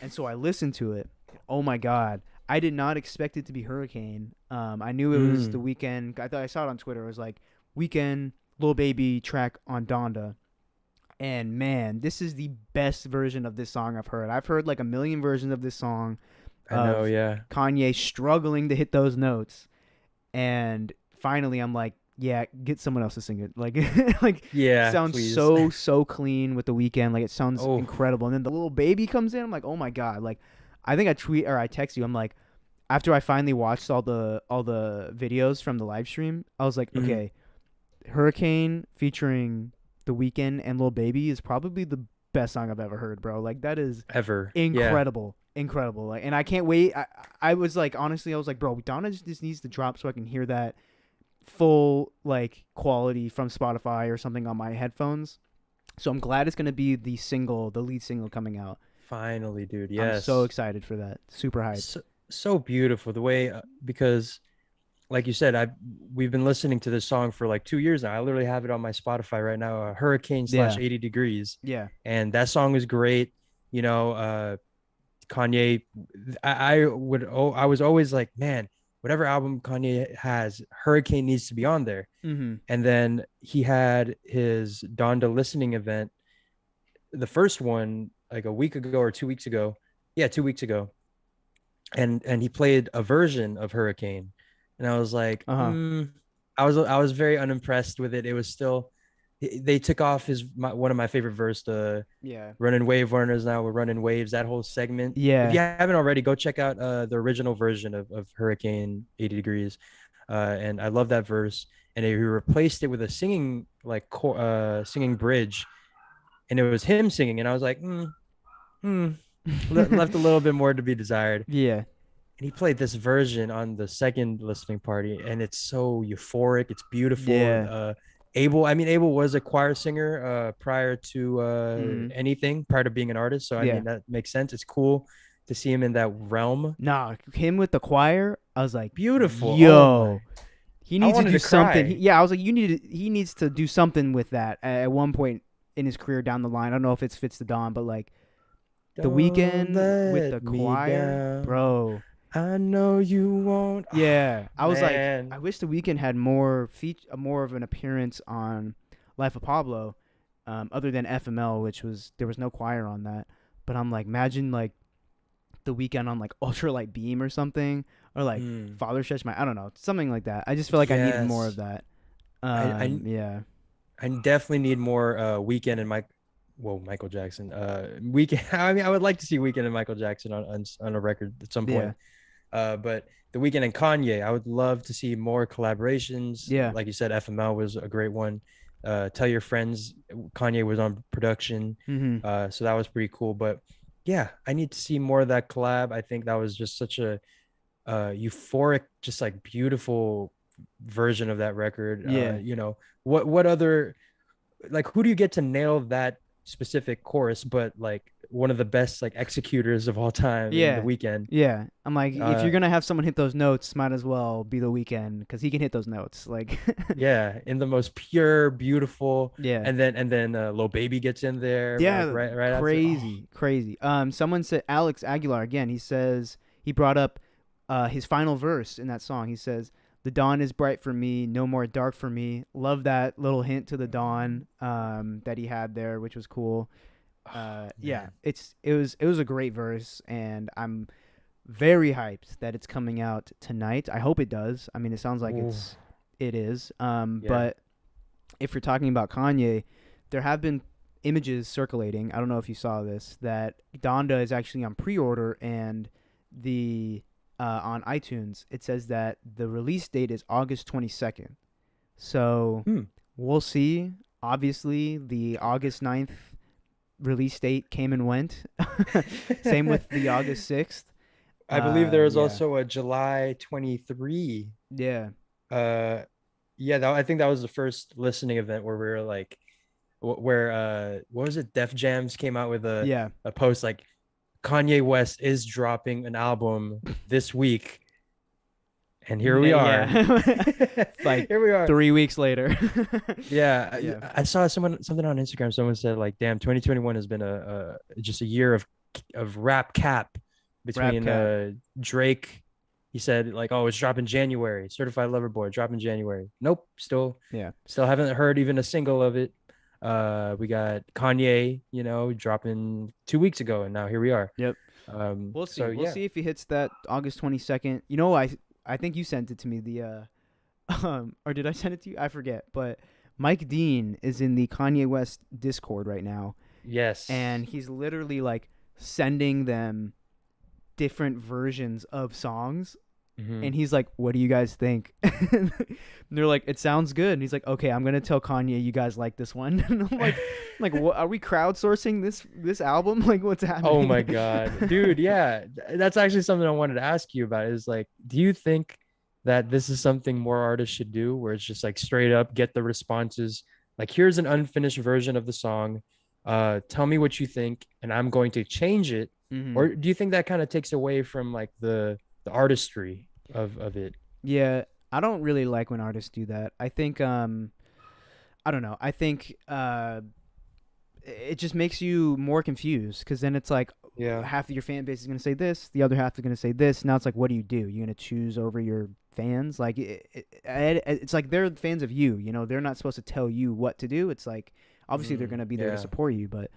And so I listened to it. Oh my god, I did not expect it to be Hurricane. I knew it was the Mm. Weekend. I thought I saw it on Twitter. It was like Weekend Lil Baby track on Donda. And man, this is the best version of this song I've heard. I've heard like a million versions of this song I know, of yeah. Kanye struggling to hit those notes. And finally I'm like, yeah, get someone else to sing it. Like like Yeah, sounds please. so clean with the Weekend. Like it sounds Oh. incredible. And then the little baby comes in. I'm like, oh my god. Like I think I tweet or I text you. I'm like, after I finally watched all the videos from the live stream, I was like, Mhm. okay, Hurricane featuring The Weeknd and Lil Baby is probably the best song I've ever heard, bro. Like that is Ever. Yeah. incredible, incredible. Like, and I can't wait. I was like, honestly, I was like, bro, Donna just needs to drop so I can hear that full like quality from Spotify or something on my headphones. So I'm glad it's gonna be the lead single coming out. Finally, dude. I'm so Yes. excited for that. Super hyped. So beautiful the way because like you said, I we've been listening to this song for like 2 years now. I literally have it on my Spotify right now, Hurricane slash Yeah, 80 degrees. yeah. And that song is great. You know, Kanye, I was always like, man, whatever album Kanye has, Hurricane needs to be on there. Mm-hmm. And then he had his Donda listening event, the first one like a week ago or 2 weeks ago. Yeah, 2 weeks ago. And he played a version of Hurricane. And I was like, Uh huh. I was very unimpressed with it. It was still they took off one of my favorite verse, the Yeah. running wave runners now we're running waves, that whole segment. If you Yeah. haven't already, go check out the original version of Hurricane 80 degrees. And I love that verse. And he replaced it with a singing singing bridge, and it was him singing, and I was like, left a little bit more to be desired. Yeah. And he played this version on the second listening party, and it's so euphoric, it's beautiful. Yeah. Abel was a choir singer prior to Mm-hmm. anything, prior to being an artist, so I Yeah. mean that makes sense. It's cool to see him in that realm. Nah, him with the choir, I was like, Beautiful. Oh my, yo, he I needs to wanted do to something. cry. I was like, he needs to do something with that at one point in his career down the line. I don't know if it fits the Dawn, but like the Don't Weekend with let the me choir, down, bro. I know you won't. Yeah, I was like, I Man. wish the Weekend had more of an appearance on Life of Pablo, other than FML, which was there was no choir on that. But I'm like, imagine like the Weekend on like Ultralight Beam or something, or like Mm. Father Stretch My, I don't know, something like that. I just feel like I needed more of Yes. that. I, I Yeah, I definitely need more Weekend and Michael Jackson. Weekend. I mean, I would like to see Weekend and Michael Jackson on a record at some yeah, point. But the Weekend and Kanye, I would love to see more collaborations. yeah. Like you said, FML was a great one. Tell Your Friends, Kanye was on production. Mm-hmm. So that was pretty cool. But yeah, I need to see more of that collab. I think that was just such a euphoric, just like beautiful version of that record. Yeah. What other, like, who do you get to nail that specific chorus but like one of the best like executors of all time in The Yeah. Weeknd. Yeah. I'm like, if you're uh gonna have someone hit those notes, might as well be the Weeknd because he can hit those notes. Like, yeah, in the most pure, beautiful. yeah. And then Lil Baby gets in there like Yeah. right after. Oh Crazy. Crazy. Someone said Alex Aguilar again. He says he brought up his final verse in that song. He says, "The dawn is bright for me, no more dark for me." Love that little hint to the dawn that he had there, which was cool. Yeah, man. it was a great verse, and I'm very hyped that it's coming out tonight. I hope it does. I mean, it sounds like Ooh, it is. yeah. But if you're talking about Kanye, there have been images circulating. I don't know if you saw this, that Donda is actually on pre-order, and the on iTunes it says that the release date is August 22nd. So Hmm. we'll see. Obviously, the August 9th release date came and went. Same with the August 6th. I believe there was Yeah. also a July 23. Yeah. uh yeah, I think that was the first listening event where we were like, where what was it, Def Jams came out with Yeah. a post like, Kanye West is dropping an album this week, and here we are. Yeah. Like Here we are. 3 weeks later. Yeah, Yeah. I saw something on Instagram. Someone said like, "Damn, 2021 has been just a year of rap cap Rap between cap. Drake." He said like, "Oh, it's dropping January. Certified Lover Boy dropping January." Nope, Yeah. still haven't heard even a single of it. We got Kanye, dropping 2 weeks ago, and now here we are. Yep. We'll So see. We'll yeah, see if he hits that August 22nd. You know, I think you sent it to me, the or did I send it to you? I forget. But Mike Dean is in the Kanye West Discord right now, and yes. he's literally like sending them different versions of songs, Hmm. and he's like, "What do you guys think?" And they're like, "It sounds good." And he's like, "Okay, I'm gonna tell Kanye you guys like this one." And I'm like, what are we crowdsourcing this album? Like, what's Oh my happening? God, dude. Yeah, that's actually something I wanted to ask you about. Is like, do you think that this is something more artists should do, where it's just like straight up get the responses? Like, here's an unfinished version of the song. Tell me what you think, and I'm going to change it. Hmm. Or do you think that kind of takes away from like the artistry of it? Yeah, I don't really like when artists do that. I think I don't know. I think it just makes you more confused because then it's like Yeah. half of your fan base is going to say this, the other half is going to say this. Now it's like, what do you do? You're going to choose over your fans? Like it's like they're fans of you. You know, they're not supposed to tell you what to do. It's like obviously they're going to be there to Yeah. support you, but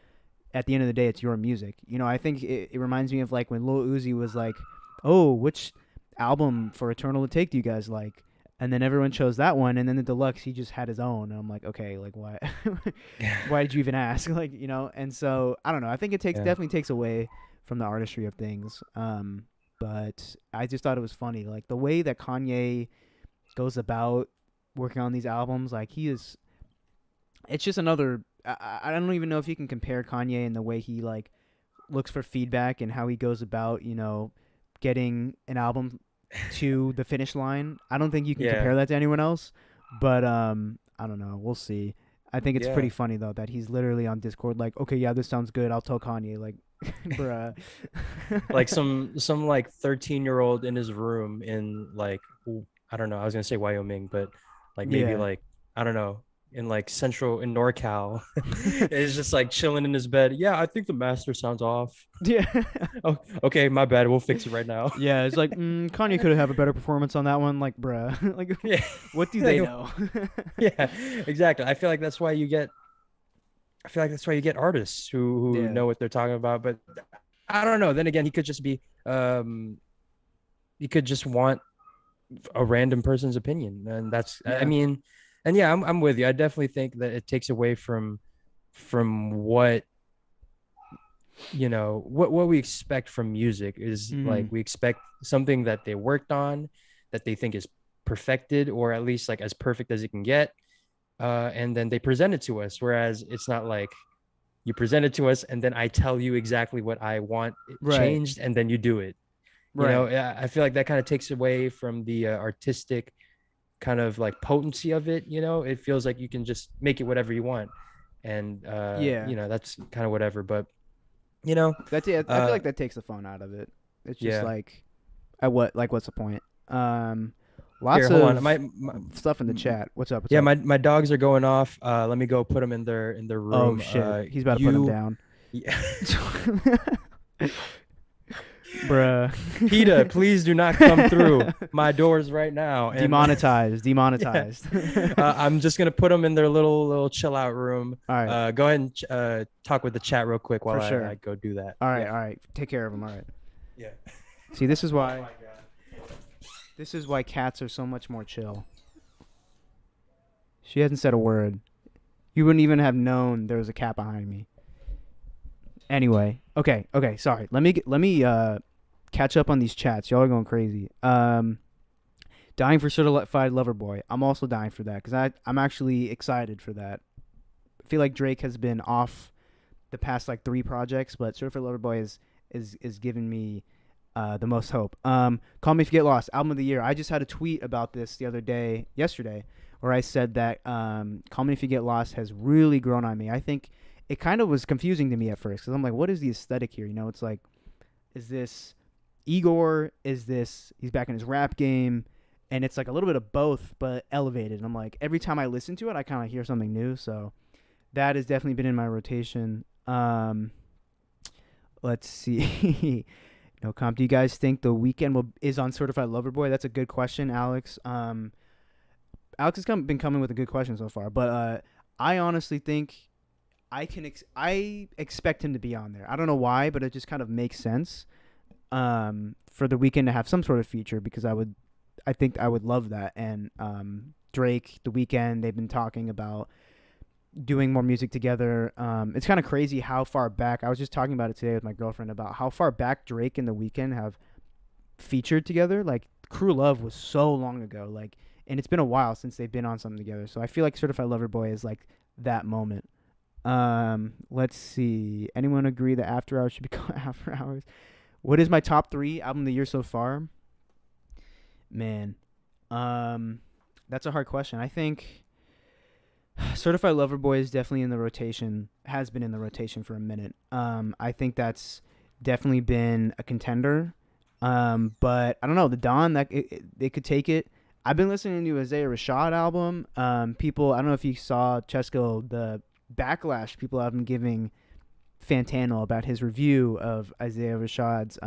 at the end of the day, it's your music. You know, I think it reminds me of like when Lil Uzi was like, "Oh, which album for Eternal to Take do you guys like?" And then everyone chose that one, and then the deluxe he just had his own. And I'm like, okay, like why, why did you even ask? Like, you know. And so I don't know. I think it takes Yeah. definitely takes away from the artistry of things. But I just thought it was funny, like the way that Kanye goes about working on these albums. Like he is, it's just another. I don't even know if you can compare Kanye in the way he like looks for feedback and how he goes about, getting an album to the finish line. I don't think you can Yeah. compare that to anyone else, but I don't know. We'll see. I think it's Yeah. pretty funny though that he's literally on Discord like, okay, yeah, this sounds good. I'll tell Kanye like, bruh. Like some like 13-year-old in his room in like, I don't know, I was gonna say Wyoming, but like maybe Yeah. like, I don't know, in like central in NorCal, is just like chilling in his bed. Yeah, I think the master sounds off. Yeah. Oh, okay, my bad. We'll fix it right now. Yeah, it's like Kanye could have a better performance on that one. Like, bruh, like, Yeah. what do they know? Yeah, exactly. I feel like that's why you get artists who Yeah, know what they're talking about. But I don't know. Then again, he could just want a random person's opinion, and that's, I yeah, mean, and yeah, I'm with you. I definitely think that it takes away from what, what we expect from music. Is like, hmm, we expect something that they worked on, that they think is perfected, or at least like as perfect as it can get, and then they present it to us. Whereas it's not like, you present it to us, and then I tell you exactly what I want Right. changed, and then you do it. Right. I feel like that kind of takes away from the artistic kind of like potency of it. It feels like you can just make it whatever you want, and Yeah. that's kind of whatever. But you know, That's it. I feel uh, like that takes the fun out of it. It's just yeah. like, what's the point? Um, Here, lots hold on. of stuff in the chat. What's up? What's Yeah, up? my dogs are going off. Let me go put them in their Oh room. shit, he's about to put him You, down. yeah. Bruh. PETA, please do not come through my doors right now. And Demonetized. yeah, Demonetized. I'm just gonna put them in their little chill out room. All right, Go ahead and talk with the chat real quick while for I sure. go do that. All right, Yeah, all right. Take care of him. All right. yeah. See, this is Oh why my god. this is why cats are so much more chill. She hasn't said a word. You wouldn't even have known there was a cat behind me. Anyway, okay. Sorry. Let me catch up on these chats. Y'all are going crazy. Dying for certified lover boy. I'm also dying for that because I'm actually excited for that. I feel like Drake has been off the past like 3 projects, but certified lover boy is giving me the most hope. Call Me If You Get Lost, album of the year. I just had a tweet about this yesterday, where I said that Call Me If You Get Lost has really grown on me. I think it kind of was confusing to me at first because I'm like, what is the aesthetic here? It's like, is this Igor? Is this he's back in his rap game? And it's like a little bit of both, but elevated. And I'm like, every time I listen to it, I kind of hear something new. So that has definitely been in my rotation. Let's see. No comp. Do you guys think the Weeknd is on Certified Lover Boy? That's a good question, Alex. Alex has been coming with a good question so far, but I honestly think I expect him to be on there. I don't know why, but it just kind of makes sense for the Weeknd to have some sort of feature because I think I would love that. And Drake, the Weeknd, they've been talking about doing more music together. It's kind of crazy how far back. I was just talking about it today with my girlfriend about how far back Drake and the Weeknd have featured together. Like Crew Love was so long ago. Like, and it's been a while since they've been on something together. So I feel like Certified Lover Boy is like that moment. Let's see. Anyone agree that After Hours should be called After Hours? What is my top 3 album of the year so far? Man, that's a hard question. I think Certified Lover Boy is definitely in the rotation. Has been in the rotation for a minute. I think that's definitely been a contender. But I don't know. The Dawn they could take it. I've been listening to Isaiah Rashad album. People, I don't know if you saw Cesco, the backlash people have been giving Fantano about his review of Isaiah Rashad's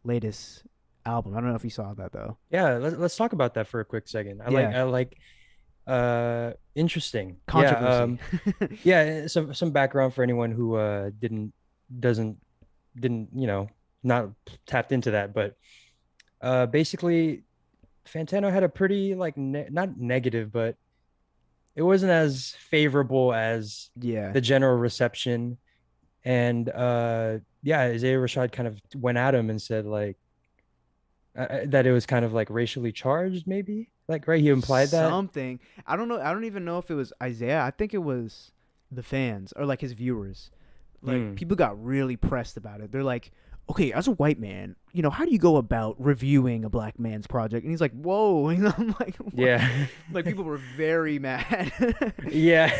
latest album. I don't know if you saw that though. Yeah, let's talk about that for a quick second. Yeah, I like interesting. Yeah, controversy. yeah, some background for anyone who doesn't didn't, not tapped into that, but basically Fantano had a pretty like not negative, but it wasn't as favorable as Yeah, the general reception. And yeah, Isaiah Rashad kind of went at him and said like that it was kind of like racially charged, maybe, like, right, he implied that. something. I don't know. I don't even know if it was Isaiah. I think it was the fans or like his viewers. Like Mm, people got really pressed about it. They're like, okay, as a white man, how do you go about reviewing a black man's project? And he's like, whoa. And I'm like, what? yeah. Like people were very mad. Yeah.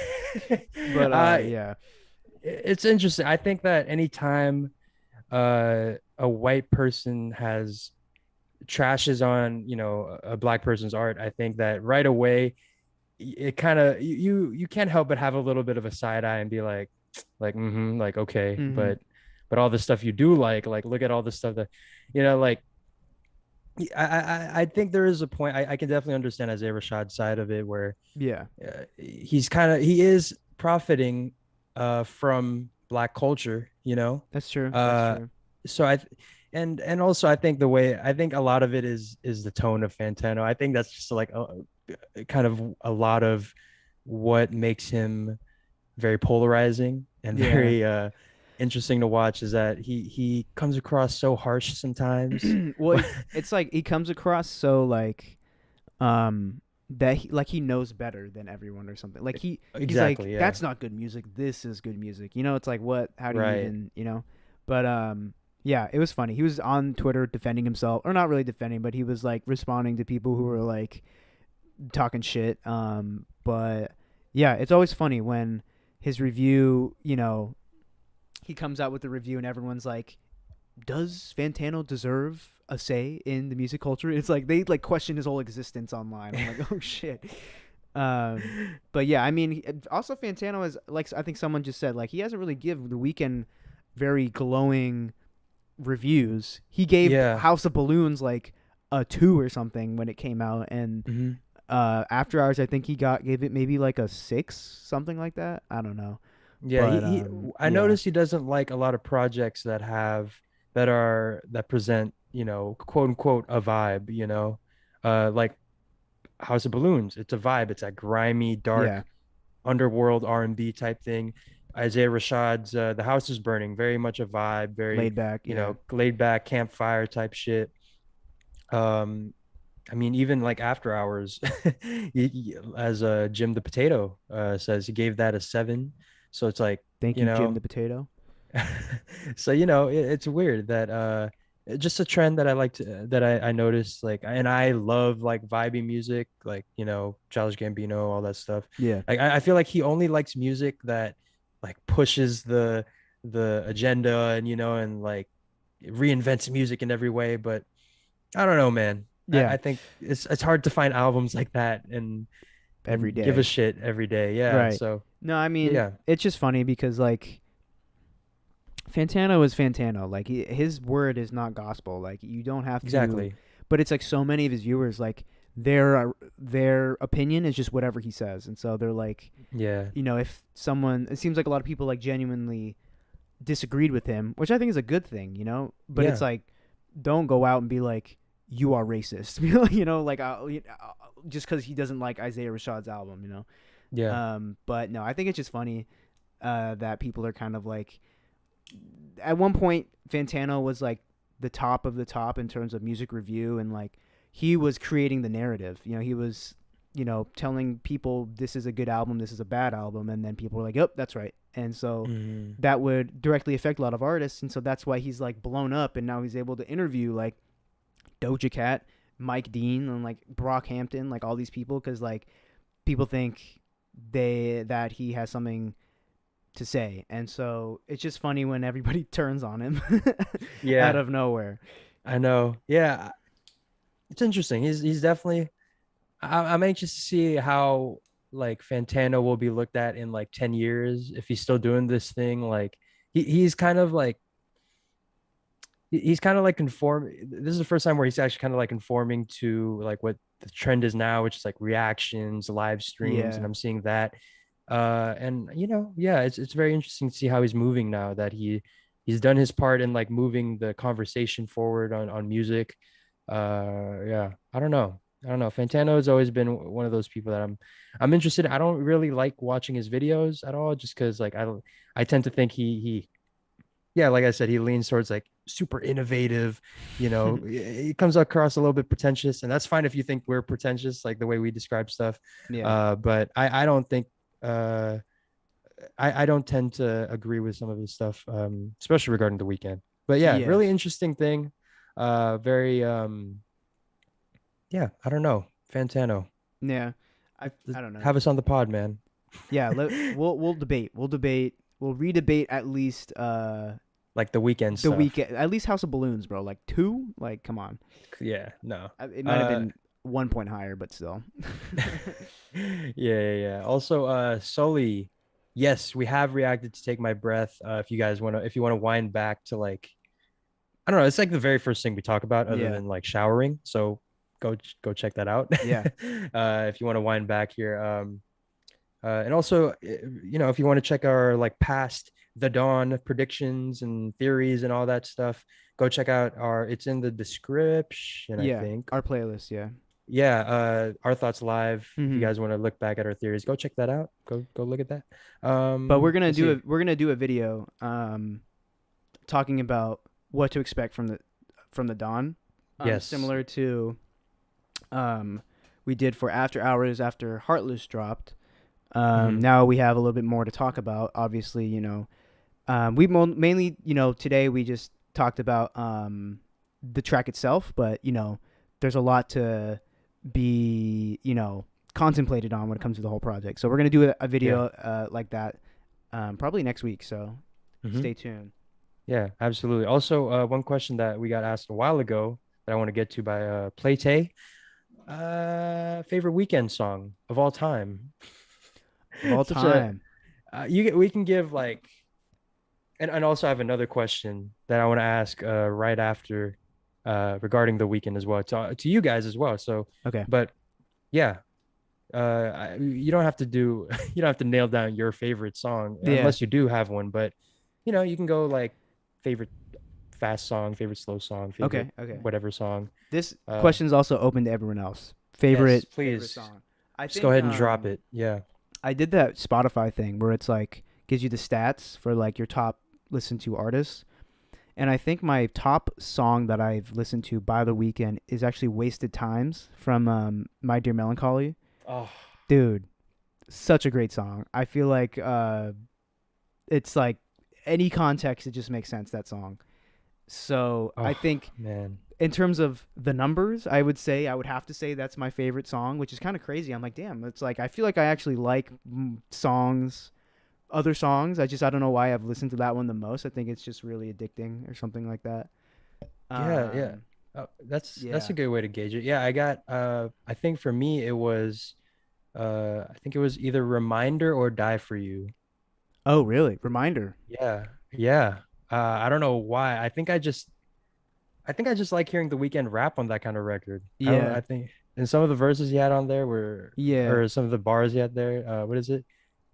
But uh yeah, it's interesting. I think that anytime a white person has trashes on, a black person's art, I think that right away it kind of you can't help but have a little bit of a side eye and be like okay, hmm but all the stuff you do like look at all the stuff that, like, I think there is a point. I can definitely understand Isaiah Rashad's side of it where yeah, he is profiting from black culture, that's true. That's uh true. so and also I think I think a lot of it is the tone of Fantano. I think that's just like kind of a lot of what makes him very polarizing and Yeah. very interesting to watch is that he comes across so harsh sometimes. Well, it's like he comes across so like um that he knows better than everyone or something. Like he's like, Exactly. Yeah. that's not good music. This is good music. You know, it's like, what? How do you Right. even, But yeah, it was funny. He was on Twitter defending himself, or not really defending, but he was like responding to people who were like talking shit. But yeah, it's always funny when his review, he comes out with the review and everyone's like, does Fantano deserve a say in the music culture? It's like they like question his whole existence online. I'm like, oh shit. But yeah, I mean, also Fantano is like, I think someone just said, like, he hasn't really given the Weeknd very glowing reviews. He gave Yeah. House of Balloons like a 2 or something when it came out, and Hmm. After Hours, I think he gave it maybe like a 6, something like that. I don't know, Yeah, but I yeah, noticed he doesn't like a lot of projects that present, quote unquote a vibe, like House of Balloons. It's a vibe. It's a grimy, yeah, dark underworld R&B type thing. Isaiah Rashad's The House is Burning, very much a vibe, very, laid back, yeah. laid back campfire type shit. Um, I mean, even like After Hours, as Jim the Potato says, he gave that a 7. So it's like, Thank you you, Jim the know, Potato. so it's weird that just a trend that I like to that I noticed, like, and I love like vibey music, like, Childish Gambino, all that stuff. Yeah, Like I feel like he only likes music that like pushes the agenda, and and like reinvents music in every way. But I don't know, man. yeah, I think it's hard to find albums like that every and give a day. shit every day. Yeah. Right. So No, I mean, yeah, it's just funny because like Fantano is Fantano. Like his word is not gospel. Like you don't have to. exactly. But it's like so many of his viewers, like their opinion is just whatever he says, and so they're like, Yeah. if someone, it seems like a lot of people like genuinely disagreed with him, which I think is a good thing, But it's Yeah. like, don't go out and be like, you are racist, like just because he doesn't like Isaiah Rashad's album. Yeah. But no, I think it's just funny that people are kind of like, at one point Fantano was like the top of the top in terms of music review, and like he was creating the narrative. He was telling people this is a good album, this is a bad album, and then people were like, "Yep, that's right." And so Hmm. that would directly affect a lot of artists, and so that's why he's like blown up, and now he's able to interview like Doja Cat, Mike Dean, and like Brockhampton, like all these people, because like people think that he has something to say. And so it's just funny when everybody turns on him out Yeah, of nowhere. I know. Yeah, it's interesting. He's definitely. I'm anxious to see how like Fantano will be looked at in like 10 years if he's still doing this thing. Like he's kind of like he's kind of like conform. This is the first time where he's actually kind of like conforming to like what the trend is now, which is like reactions, live streams, and Yeah. I'm seeing that. And yeah, it's very interesting to see how he's moving now that he's done his part in like moving the conversation forward on music. Yeah, I don't know. I don't know. Fantano has always been one of those people that I'm interested. I don't really like watching his videos at all, just because like I tend to think he yeah, like I said, he leans towards like super innovative. He comes across a little bit pretentious, and that's fine if you think we're pretentious, like the way we describe stuff. Yeah. But I don't think uh I don't tend to agree with some of his stuff, especially regarding the weekend. But yeah, Yeah. really interesting thing. Very yeah, I don't know. Fantano. Yeah. I don't know. Have us on the pod, man. Yeah, we'll debate. We'll debate. We'll redebate at least Like the weekend the stuff. weekend, at least House of Balloons, bro. Like 2? Like come on. Yeah, no. It might have Uh been 1 point higher, but still. yeah. Also, Sully, yes, we have reacted to Take My Breath. If you want to wind back to like, I don't know, it's like the very first thing we talk about other Yeah. than like showering. So go check that out. Yeah. If you want to wind back here. And also, if you want to check our like past the dawn predictions and theories and all that stuff, go check out it's in the description, I Yeah. think. Our playlist, yeah. Yeah, Our Thoughts Live. If you Mhm. guys want to look back at our theories, go check that out. Go look at that. But we're going to Let's see. we're going to do a video talking about what to expect from the dawn, Yes. similar to um we did for After Hours after Heartless dropped. Hmm. Now we have a little bit more to talk about. Obviously, mainly, today we just talked about the track itself, but there's a lot to be contemplated on when it comes to the whole project. So we're gonna do a Yeah. video like that probably next week. So Hmm. stay tuned. Yeah, absolutely. Also, one question that we got asked a while ago that I want to get to by Playtay. Favorite weekend song of all time. Of all Such a time. we can give like and also I have another question that I want to ask right after regarding the weekend as well to you guys as well. So, Okay. but yeah, you don't have to do you don't have to nail down your favorite song Yeah. unless you do have one, but you can go like favorite fast song, favorite slow song, favorite Okay. Okay. whatever song. This Uh, question is also open to everyone else. yes, Favorite please song. I just go think ahead and drop it. Yeah. I did that Spotify thing where it's like gives you the stats for like your top listened to artists. And I think my top song that I've listened to by the weekend is actually Wasted Times from My Dear Melancholy. Oh, Dude, such a great song. I feel like it's like any context, it just makes sense, that song. So I oh think man. in terms of the numbers, I would have to say that's my favorite song, which is kind of crazy. I'm like, damn, it's like I feel like I actually like songs, other songs. I don't know why I've listened to that one the most. I think it's just really addicting or something like that. Yeah, yeah. Um, That's yeah. a good way to gauge it. Yeah, I got I think for me it was I think it was either Reminder or Die for You. Oh, really? Reminder. Yeah. Yeah. I don't know why. I think I just like hearing the weekend rap on that kind of record. Yeah. I think and some of the verses he had on there were Yeah. or some of the bars he had there, what is it?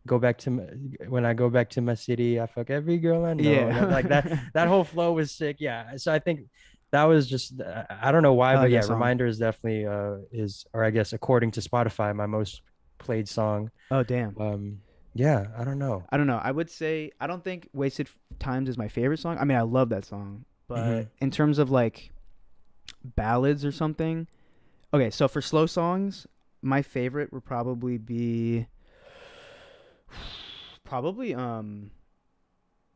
Go back to my, when I go back to my city, I fuck every girl I know. Like that Yeah. that whole flow was sick. Yeah. So I think that was just I don't know why, I but like yeah, that song. Reminder is definitely is or I guess according to Spotify, my most played song. Oh, damn. Um yeah, I don't know. I don't know. I would say I don't think Times is my favorite song. I mean, I love that song, but Hmm. in terms of like ballads or something, okay. So for slow songs, my favorite would probably be probably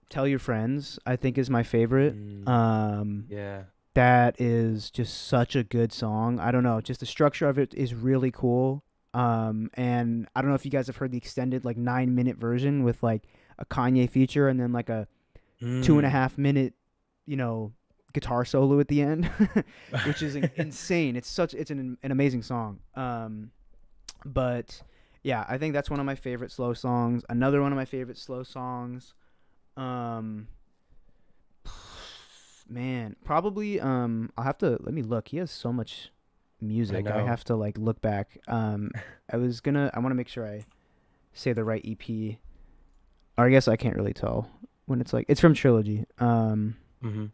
Tell Your Friends. I think is my favorite. Mm, Um, yeah. that is just such a good song. I don't know, just the structure of it is really cool. And I don't know if you guys have heard the extended like 9 minute version with like a Kanye feature and then like a two and a Mm. half minute, you know, guitar solo at the end, which is insane. It's an amazing song. But yeah, I think that's one of my favorite slow songs. Another one of my favorite slow songs. Um, Man, probably I'll have to let me look. He has so much I music. I know. have to like look back. I want to make sure I say the right EP. Or I guess I can't really tell when it's like it's from Trilogy. Hmm. Let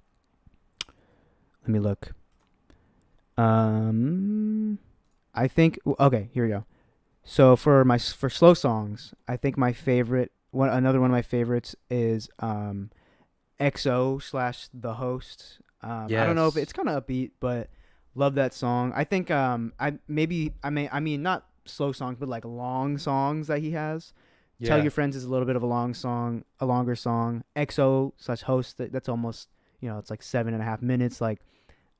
me look. Um I think okay, here we go. So for slow songs, I think my favorite one another one of my favorites is XO slash the host. I don't know if Yes. it's kind of upbeat, but love that song. I think I mean not slow songs, but like long songs that he has. Tell Yeah. Your Friends is a little bit of a long song, a longer song. XO slash host that's almost it's like 7.5 minutes. Like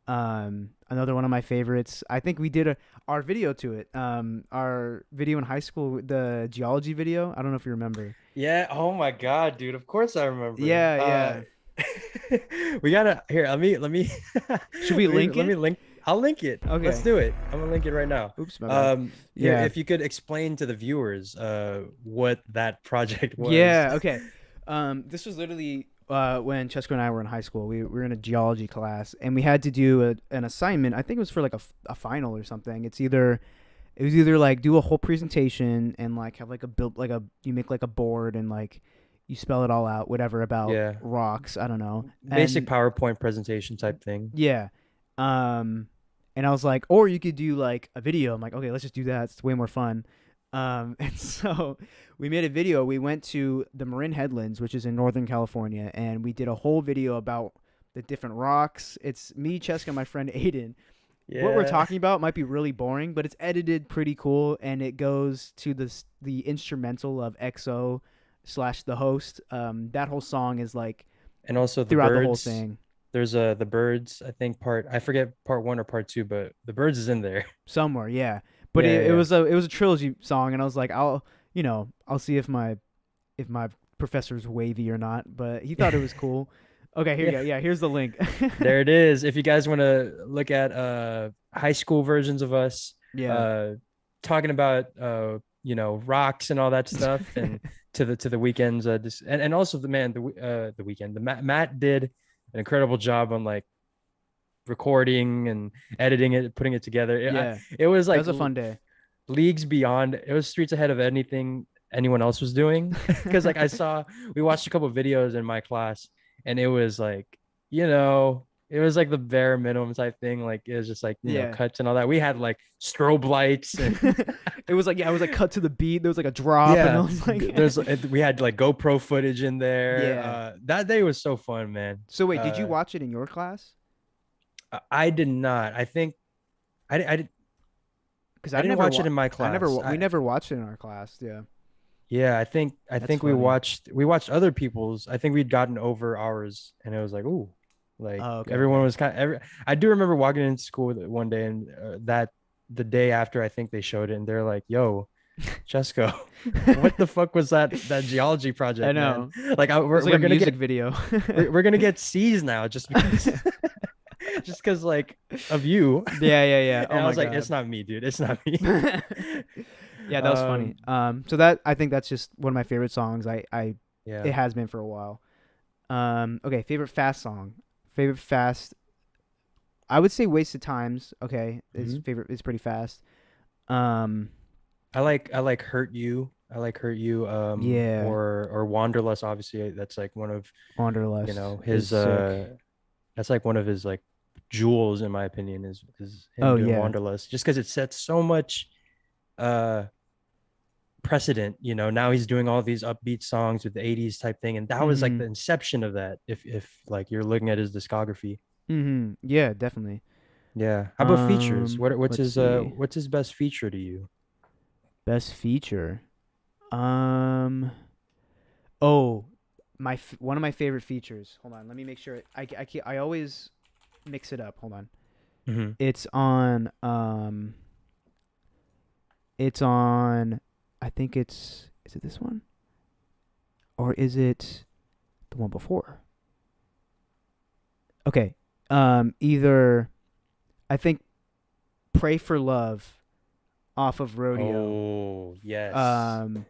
another one of my favorites. I think we did our video to it. Our video in high school, the geology video. I don't know if you remember. Yeah. Oh my God, dude. Of course I remember. Yeah, yeah. We gotta here. Let me Should we link let me it? link. I'll link it. Let's Okay. do it. I'm gonna link it right now. Oops, my bad. Here, Yeah. if you could explain to the viewers what that project was. Yeah. Okay. This was literally when Cesco and I were in high school. We were in a geology class, and we had to do an assignment. I think it was for like a final or something. It was either like do a whole presentation and like have like a build like a you make like a board and like you spell it all out, whatever about Yeah. rocks. I don't know. Basic And PowerPoint presentation type thing. yeah. Um, and I was like, or you could do like a video. I'm like, okay, let's just do that. It's way more fun. And so we made a video. We went to the Marin Headlands, which is in Northern California, and we did a whole video about the different rocks. It's me, Cheska, and my friend Aiden, what we're Yeah. talking about might be really boring, but it's edited pretty cool, and it goes to the instrumental of XO slash the host. That whole song is like And also the throughout the whole birds. thing There's the birds, I think I forget part one or part two, but the birds is in there. somewhere, yeah. But Yeah, yeah, it was a trilogy song, and I was like, I'll see if my professor's wavy or not. But he thought it yeah. was cool. Okay, here you Yeah. go. Yeah, here's the link. There it is. If you guys want to look at high school versions of us Yeah. uh talking about rocks and all that stuff, and to the weekends and also the weekend Matt did an incredible job on like recording and editing it, putting it together. Yeah. It was That like was a fun day. leagues beyond. It was streets ahead of anything anyone else was doing. Because like we watched a couple of videos in my class, and it was like, it was like the bare minimum type thing. Like it was just like Yeah. cuts and all that. We had like strobe lights and It was like, yeah, it was like cut to the beat. There was like a drop, and I yeah, was like, we had like GoPro footage in there. yeah. That day was so fun, man. So wait, did you Uh, watch it in your class? I did not. I think Because I didn't watch it in my class. we never watched it in our class. Yeah, Yeah, I that's think funny. we watched other people's. I think we'd gotten over ours, and it was like, ooh, like Oh, okay, everyone okay. was I do remember walking into school one day, and that the day after, I think they showed it, and they're like, "Yo, Cesco, what the fuck was that geology I project, man? know. Like, It was like we're a gonna music get video. we're gonna get C's now just because just because like of you." Yeah, yeah, yeah. And Oh I my was like, "It's god. not me, dude. It's not me." Yeah, that was funny. um, So that I think that's just one of my favorite songs. yeah. It has been for a while. Okay, favorite fast song. Favorite fast. I would say "Wasted Times." Okay, is Mm-hmm. favorite is pretty fast. Um, I like Hurt You. I like Hurt You. yeah, Or Wanderlust. Obviously, that's like one of Wanderlust is his sick. that's like one of his like jewels in my opinion is him Oh doing yeah. Wanderlust. Just because it sets so much uh precedent. Now he's doing all these upbeat songs with the '80s type thing, and that was like Mm-hmm. the inception of that. If like you're looking at his discography, Mm-hmm. Yeah, definitely. yeah. How about features? Let's see. What's his best feature to you? Best feature. Um. Oh, one of my favorite features. Hold on, let me make sure. I always mix it up. Hold on. Mm-hmm. It's on. It's on. I think it's. Is it this one? Or is it the one before? Okay. Either I think "Pray for Love" off of Rodeo. Oh yes. Um,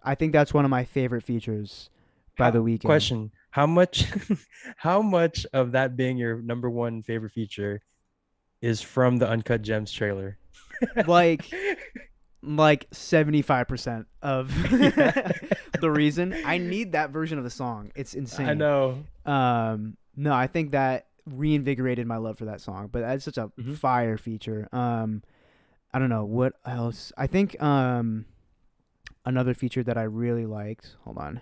I think that's one of my favorite features by How The Weeknd. question? How much how much of that being your number one favorite feature is from the Uncut Gems trailer? Like 75% of Yeah. the reason I need that version of the song. It's I insane. know. No, I think that reinvigorated my love for that song. But that's such a Hmm. fire feature. I don't know what else. I think another feature that I really liked. Hold on,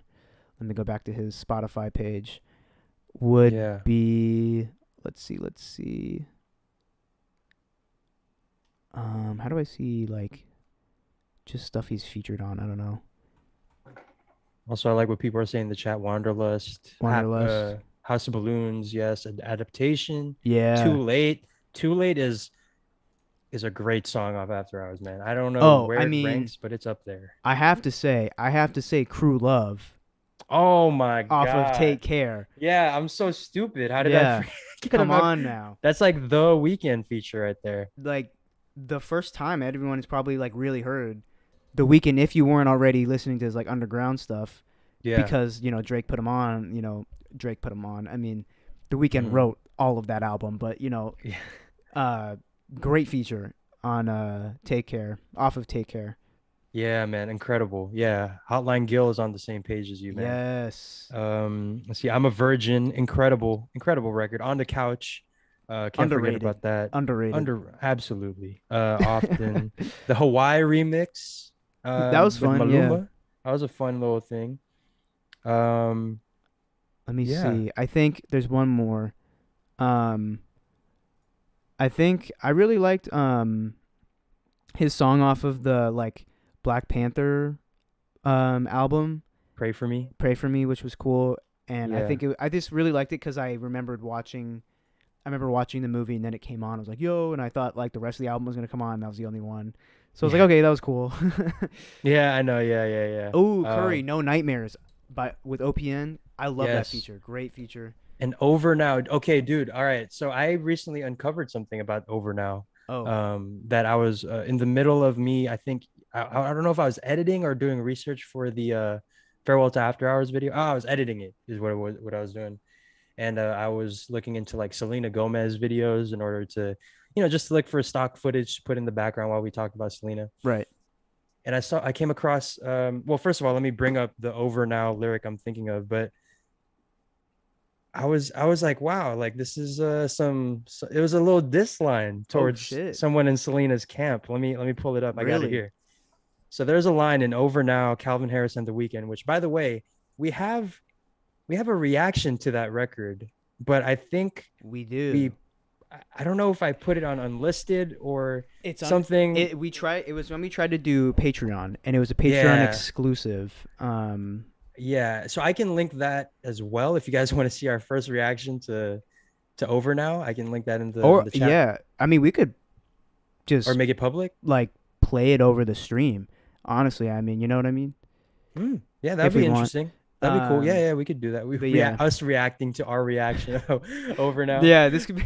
let me go back to his Spotify page. Would Yeah. be let's see. How do I see like just stuff he's featured on? I don't know. Also, I like what people are saying in the chat. Wanderlust, Wanderlust. House of Balloons, yes, adaptation. Yeah. Too late. Too late is a great song off After Hours, man. I don't know Oh, I where it mean, ranks, but it's up there. I have to say, "Crew Love" Oh my off of God. "Take Care." Yeah, I'm so stupid. How did I Yeah, forget come about on now. that's like the weekend feature right there. Like the first time everyone has probably like really heard The Weeknd if you weren't already listening to his like underground stuff Yeah. because Drake put him on. Drake put him on. I mean, The Weeknd Mhm. wrote all of that album, but Yeah. uh, great feature on "Take Care" off of "Take Care." Yeah, man, incredible. Yeah, Hotline Gill is on the same page as you, man. Yes, Let's see. I'm a Virgin, incredible record. On the Couch, can't forget underrated, about that. underrated. Absolutely. Often the Hawaii remix, That was with fun. Yeah. Maluma. That was a fun little thing. Um, Let me yeah. see. I think there's one more. Um, I think I really liked his song off of the like Black Panther album, Pray for me. "Pray for Me," which was cool. And Yeah. I just really liked it because I remembered watching. I remember watching the movie and then it came on. I was like, "Yo!" And I thought like the rest of the album was gonna come on. And that was the only one. So I was like, Yeah. "Okay, that was cool." Yeah, I know. Yeah, yeah, Oh, yeah. Curry, No Nightmares, by with OPN. I love that Yes. feature. Great feature. And Over Now. Okay, dude. All right. So I recently uncovered something about Over Now. Oh, That I was in the middle of me. I think I don't know if I was editing or doing research for the Farewell to After Hours video. Oh, I was editing it, is what it was, what I was doing. And I was looking into like Selena Gomez videos in order to, just to look for stock footage to put in the background while we talked about Selena. right. And I came across, well, first of all, let me bring up the Over Now lyric I'm thinking of, but I was like, wow, like this is it was a little diss line Oh towards shit. someone in Selena's camp. Let me pull it up. I got it Really? here. So there's a line in Over Now, Calvin Harris and the Weeknd, which by the way, we have we have a reaction to that record, but I think We do. we I don't know if I put it on unlisted or It's on something. it. We try. It was when we tried to do Patreon, and it was a Patreon Yeah. exclusive. Yeah. So I can link that as well if you guys want to see our first reaction to Over Now. I can link that in Or the chat yeah, I mean, we could or just make it public. like play it over the stream. Honestly, I mean, you know what I mean? Yeah, that'd If we be want. interesting. That'd be cool. Yeah, Um, yeah, we could do that. but yeah, Us reacting to our reaction Over Now. yeah. This could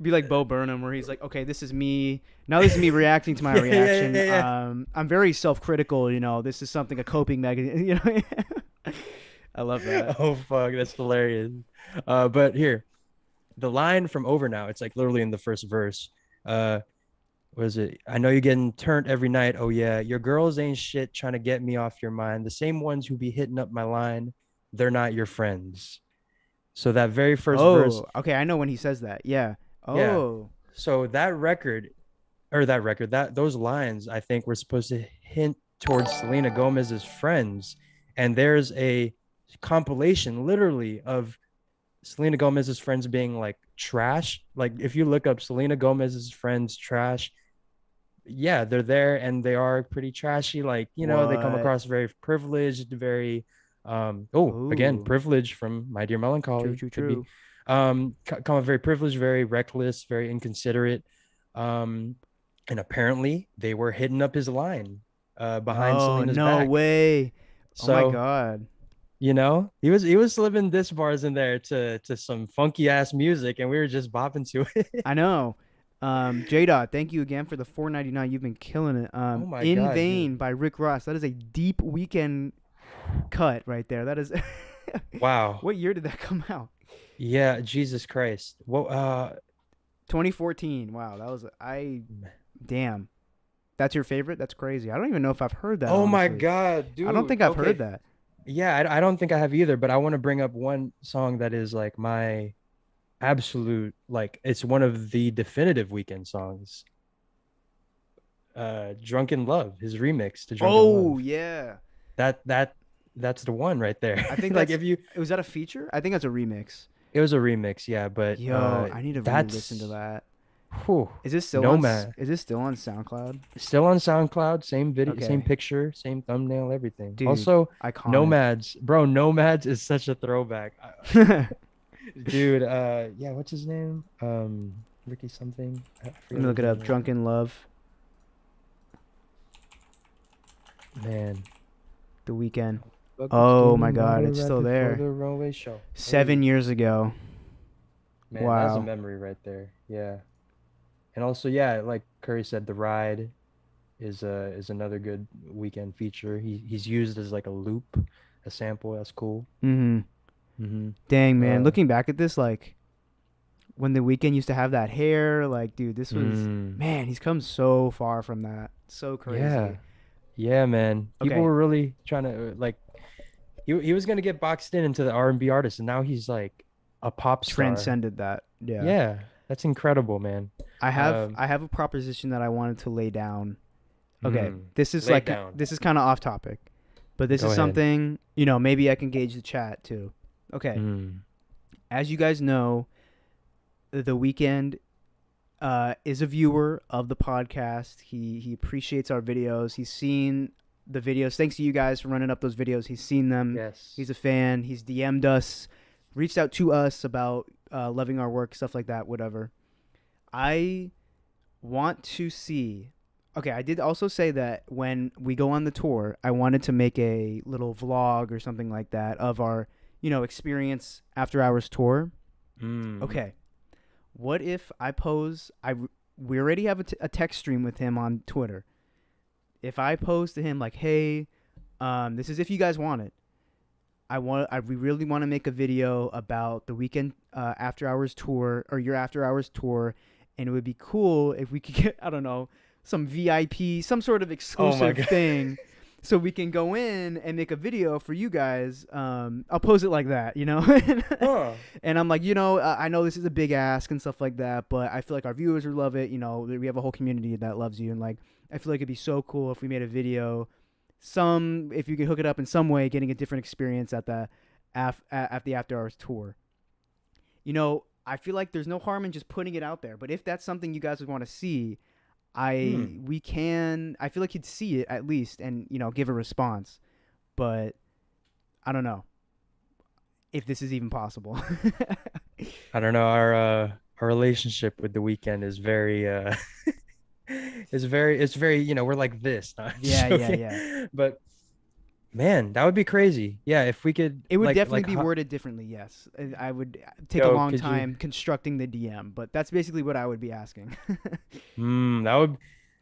be like Bo Burnham, where he's like, okay, this is me. Now this is me reacting to my Yeah, yeah, reaction. yeah, yeah. I'm very self-critical. You know, this is something a coping mechanism. You know, I love that. Oh fuck, that's hilarious. But here, the line from Over Now, it's like literally in the first verse. Uh, what is it? I know you're getting turned every night. Oh yeah, your girls ain't shit trying to get me off your mind. The same ones who be hitting up my line, they're not your friends. So that very first verse, Oh, okay. I know when he says that. Yeah. yeah. Oh. So that those lines, I think were supposed to hint towards Selena Gomez's friends. And there's a compilation literally of Selena Gomez's friends being like trash. Like if you look up Selena Gomez's friends trash, yeah, they're there and they are pretty trashy. Like, they come What? across very privileged, very oh, again, Ooh. privilege from My Dear True. Melancholy True. could be True. come very privileged, very reckless, very inconsiderate. Um and apparently they were hitting up his line behind Oh Selena's no back. way. Oh my So, god. he was slipping diss bars in there to some funky ass music and we were just bopping to it. I know. J Dot, thank you again for the 4.99. You've been killing it. Oh my In god, dude. Vain by Rick Ross. That is a deep Weekend cut right there. That is. Wow. What year did that come out? Yeah, Jesus Christ. Well, 2014. Wow, that was I. Damn, that's your favorite. That's crazy. I don't even know if I've heard that. oh my Honestly, God, I don't dude. think I've heard Okay. that. Yeah, I don't think I have either, but I want to bring up one song that is like my absolute, like, it's one of the definitive Weekend songs. Drunken Love, his remix to Drunken Oh Love. yeah, That that that's the one right there. I think Like that's. if you Was that a feature? I think that's a remix. it was a remix, yeah, but Yo, I need to re-listen to that's that. whew, Is this still on? Nomad. Is this still on SoundCloud? Still on SoundCloud, same video, same Okay, picture, same thumbnail, everything. dude, Also, iconic. Nomads, bro, Nomads is such a throwback. Let Dude, yeah, what's his name? Ricky something. I forget me look his it name up. right Drunken Love, now. Man. The Weekend. Buckets Oh my getting God, louder it's right still before there. the runway show. Hey, 7 years ago. man, that's a Wow. memory right there. Yeah. And also, yeah, like Curry said, The Ride is another good Weekend feature. He's used as like a loop, a sample. That's cool. Mm-hmm. Mm-hmm. Dang, man. Uh, Looking back at this, like when the Weekend used to have that hair, like, dude, this was mm, man. He's come so far from that. So yeah. crazy. Yeah, man. People Okay, were really trying to like he was gonna get boxed in into the R&B artist, and now he's like a pop star. transcended that. Yeah. Yeah, that's incredible, man. Um, I have a proposition that I wanted to lay down. Okay, mm, this is lay it like down. this is kind of off topic, but this Go is ahead. something maybe I can gauge the chat too. Okay, Mm, as you guys know, the Weekend is a viewer of the podcast. He appreciates our videos. He's seen the videos. Thanks to you guys for running up those videos. He's seen them. Yes. He's a fan. He's DM'd us, reached out to us about loving our work, stuff like that, whatever. I want to see. Okay, I did also say that when we go on the tour, I wanted to make a little vlog or something like that of our, experience after hours tour. Okay. What if I pose? We already have a text stream with him on Twitter. If I pose to him like, "Hey, this is if you guys want it. We really want to make a video about the Weeknd after hours tour or your after hours tour, and it would be cool if we could get, I don't know, some VIP, some sort of exclusive thing." So we can go in and make a video for you guys. I'll pose it like that, And I'm like, I know this is a big ask and stuff like that, but I feel like our viewers would love it. We have a whole community that loves you. And like, I feel like it'd be so cool if we made a video, if you could hook it up in some way, getting a different experience at the after hours tour. I feel like there's no harm in just putting it out there, but if that's something you guys would want to see, I feel like he'd see it at least and, give a response. But I don't know if this is even possible. I don't know. Our relationship with the Weeknd is very it's very, we're like this. No, I'm Yeah. joking. But man, that would be crazy. Yeah, if we could. It would definitely be worded differently, yes. I would take a long time constructing the DM, but that's basically what I would be asking. That would.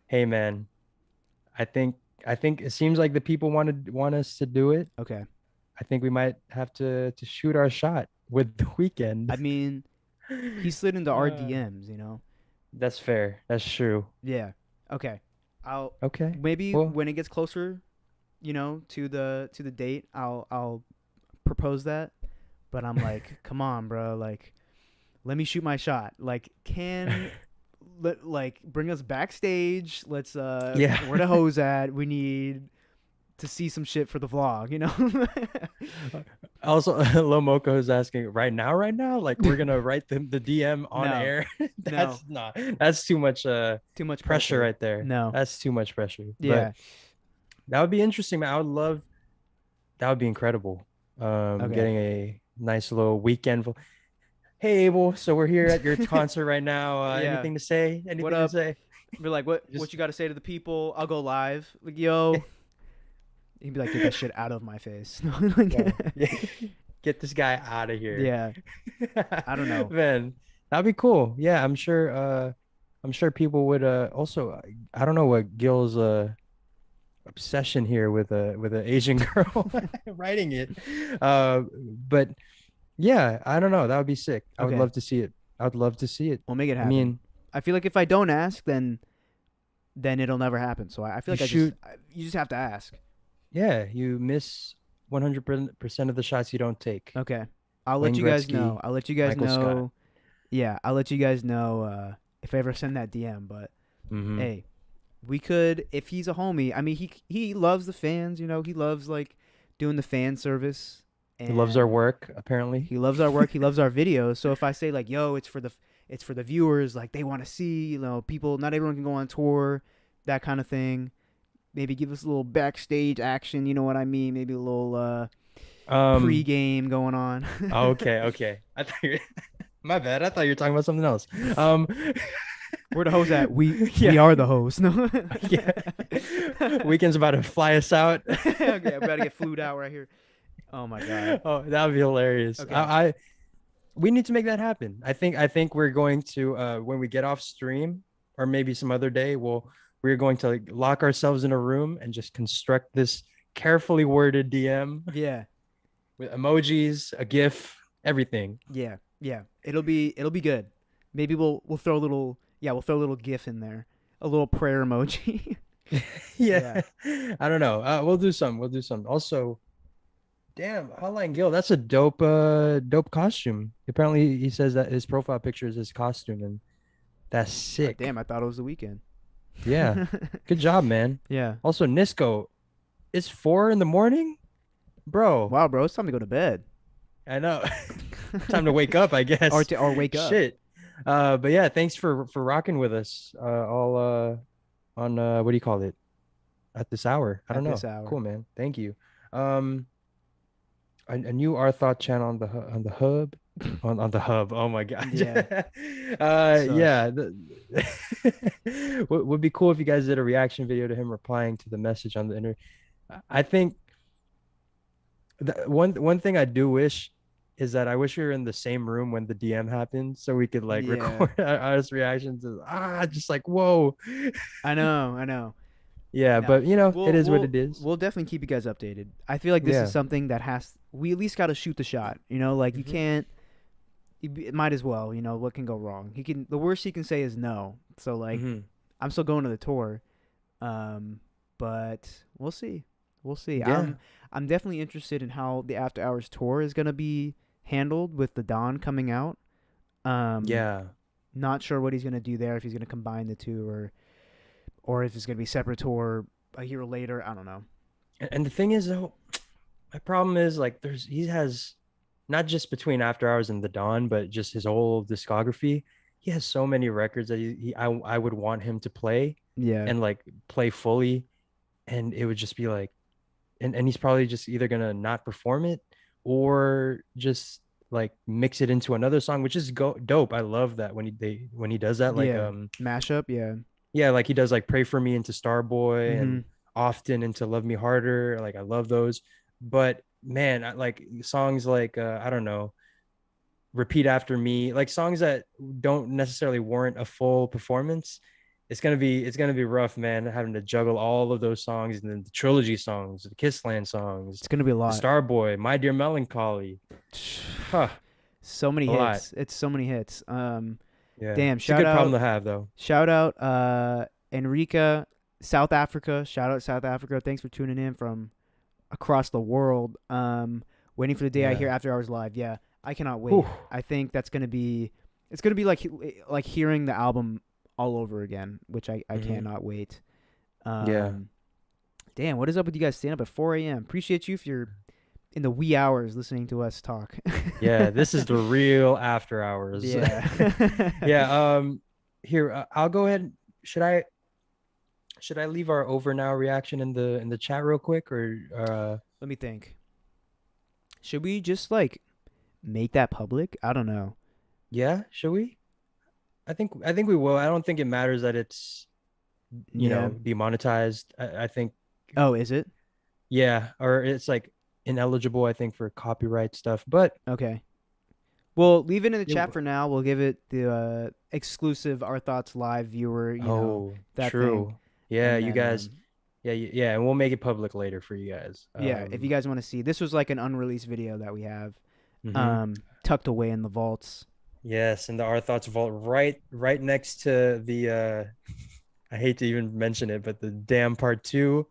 Hey, man, I think it seems like the people want us to do it. Okay. I think we might have to shoot our shot with the Weeknd. I mean, he slid into our DMs, That's fair. That's true. Yeah. Okay. Okay. Maybe when it gets closer, to the date, I'll propose that. But I'm like, come on, bro. Like, let me shoot my shot. Like, bring us backstage. Let's where the hose at? We need to see some shit for the vlog, Also, Lomoko is asking right now, like we're gonna write the DM on air. That's too much pressure right there. No, that's too much pressure. Yeah, but that would be interesting, man. That would be incredible. Getting a nice little Weeknd. Hey, Abel. So we're here at your concert right now. Anything to say? Anything what up? To say? Be like, what you got to say to the people? I'll go live. Like, yo. He'd be like, get that shit out of my face. Get this guy out of here. Yeah. I don't know. Man, that'd be cool. Yeah, I'm sure people would also, I don't know what Gil's obsession here with an Asian girl writing it. But yeah, I don't know. That would be sick. I would love to see it. We'll make it happen. I mean, I feel like if I don't ask, then it'll never happen. So I feel like you just have to ask. Yeah, you miss 100% of the shots you don't take. Okay. I'll let you guys know. I'll let you guys know. Yeah, I'll let you guys know if I ever send that DM. But hey, we could, if he's a homie. I mean, he loves the fans. He loves like doing the fan service. And he loves our work. Apparently, he loves our work. He loves our videos. So if I say like, "Yo, it's for the viewers," like they want to see, people. Not everyone can go on tour, that kind of thing. Maybe give us a little backstage action, you know what I mean? Maybe a little pre-game going on. Okay. My bad. I thought you were talking about something else. Where the hoes at? We are the hoes. No. Yeah. Weeknd's about to fly us out. Okay, I'm about to get flued out right here. Oh my god. Oh, that would be hilarious. Okay. We need to make that happen. I think we're going to when we get off stream, or maybe some other day, we're going to lock ourselves in a room and just construct this carefully worded DM. Yeah. With emojis, a GIF, everything. Yeah. It'll be good. Maybe we'll throw a little GIF in there, a little prayer emoji. Yeah. I don't know. We'll do some. Also, damn, Hotline Gil, that's a dope costume. Apparently, he says that his profile picture is his costume, and that's sick. Damn, I thought it was the Weeknd. Yeah. Good job, man. Yeah. Also, Nisco, it's 4 a.m, bro. Wow, bro, it's time to go to bed. I know. Time to wake up, I guess. Or wake up. Shit. But yeah, thanks for rocking with us. All on what do you call it at this hour? I don't at this know. hour. Cool, man. Thank you. Um, a new Our Thought channel on the hub. On the hub. Oh my God. Yeah. Yeah. Sush. Would be cool if you guys did a reaction video to him replying to the message on the internet. I think one thing I do wish is that I wish we were in the same room when the DM happened so we could like Yeah. record our honest reactions. Just like whoa. I know. I know. Yeah, No, but you know, it we'll is what we'll it is. we'll definitely keep you guys updated. I feel like this is Yeah. something that has we at least got to shoot the shot. You know, like you Hmm. can't. It might as well. You know what can go wrong? He can. The worst he can say is no. So like, Hmm. I'm still going to the tour. But we'll see. We'll see. Yeah. I'm definitely interested in how the After Hours tour is gonna be handled with the Dawn coming out. Um, Yeah. Not sure what he's gonna do there. If he's gonna combine the two, or if it's gonna be separate tour a year later. I don't know. And the thing is though, my problem is like he has not just between After Hours and The Dawn, but just his whole discography. He has so many records that I would want him to play Yeah. and like play fully, and it would just be like, and he's probably just either gonna not perform it or just like mix it into another song, which is dope. I love that when he does that. Like Yeah. Mashup. Yeah. yeah, like he does like Pray for Me into Starboy Mm-hmm. and Often into Love Me Harder. Like I love those. But man, like songs like I don't know, Repeat After Me, like songs that don't necessarily warrant a full performance. It's gonna be rough, man, having to juggle all of those songs and then the trilogy songs, the Kissland songs, It's gonna be a the lot. Starboy, My Dear Melancholy. Huh, So many a lot. hits. It's so many hits. Yeah. Damn. It's a good problem to have though. Shout out, Enrica, South Africa. Shout out South Africa. Thanks for tuning in from across the world. Waiting for the day I Yeah. hear After Hours live. Yeah, I cannot Whew. wait. I think that's gonna be. It's gonna be like hearing the album all over again, which I Hmm. cannot wait. Yeah. Um, Damn, what is up with you guys staying up at 4 a.m.? Appreciate you if you're in the wee hours listening to us talk. Yeah, this is the real After Hours. Yeah. Yeah, here I'll go ahead. Should I should I leave our over now reaction in the chat real quick or Let me think. Should we just like make that public? I don't know. yeah, should we? I think we will. I don't think it matters that it's, Yeah. demonetized. I think Oh, is it? yeah, or it's like ineligible, I think, for copyright stuff. But Okay. Well, leave it in the it, chat for now. We'll give it the exclusive Our Thoughts live viewer, oh, that thing. true. Yeah, And you then guys, yeah, yeah, and we'll make it public later for you guys. yeah, if you guys want to see. This was like an unreleased video that we have Mhm. tucked away in the vaults. Yes, in the Our Thoughts vault, right next to the I hate to even mention it, but the damn part two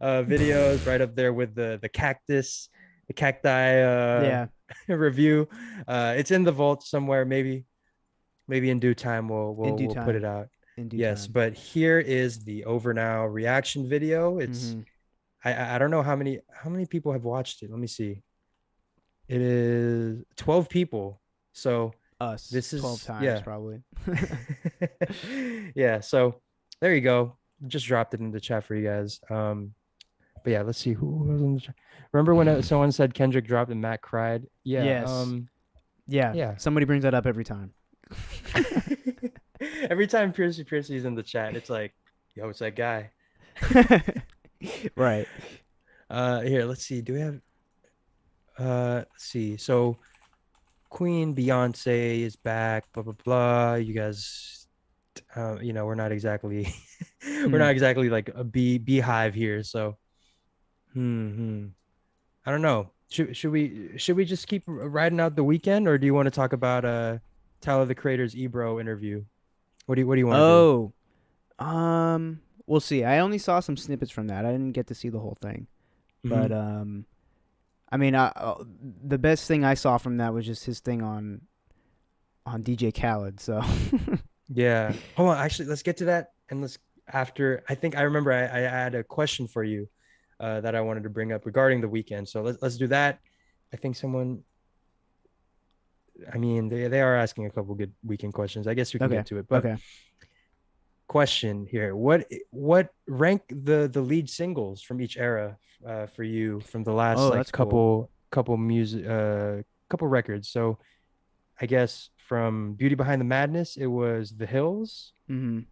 videos right up there with the cactus, the cacti Yeah, review. It's in the vault somewhere. Maybe in due time in due we'll put it time. out. In due Yes, time. but here is the Over Now reaction video. It's Mhm. I don't know how many people have watched it. Let me see. It is 12 people. So Us this 12 is times yeah. probably. Yeah, so there you go. Just dropped it in the chat for you guys. But yeah, let's see who was in the chat. Remember when someone said Kendrick dropped and Matt cried? Yeah, Yes. Yeah. yeah. Somebody brings that up every time. Every time Piercy's in the chat, it's like, yo, it's that guy. Right. Here, let's see. Do we have let's see. So Queen Beyonce is back, blah blah blah. You guys we're not exactly we're Hmm. not exactly like a beehive here, so hmm. I don't know. Should we just keep riding out the weekend, or do you want to talk about Tyler the Creator's Ebro interview? What do you want to do? Oh, we'll see. I only saw some snippets from that. I didn't get to see the whole thing. But Hmm. I mean, the best thing I saw from that was just his thing on DJ Khaled. So Yeah. Hold on. Actually, let's get to that, and let's after. I think I remember I had a question for you that I wanted to bring up regarding the weekend. So let's do that. I think someone I mean, they are asking a couple good weekend questions. I guess we can Okay. get to it. But Okay. question here: what rank the lead singles from each era for you from the last Oh, like that's cool. couple music couple records? So I guess from Beauty Behind the Madness, it was The Hills. Mhm.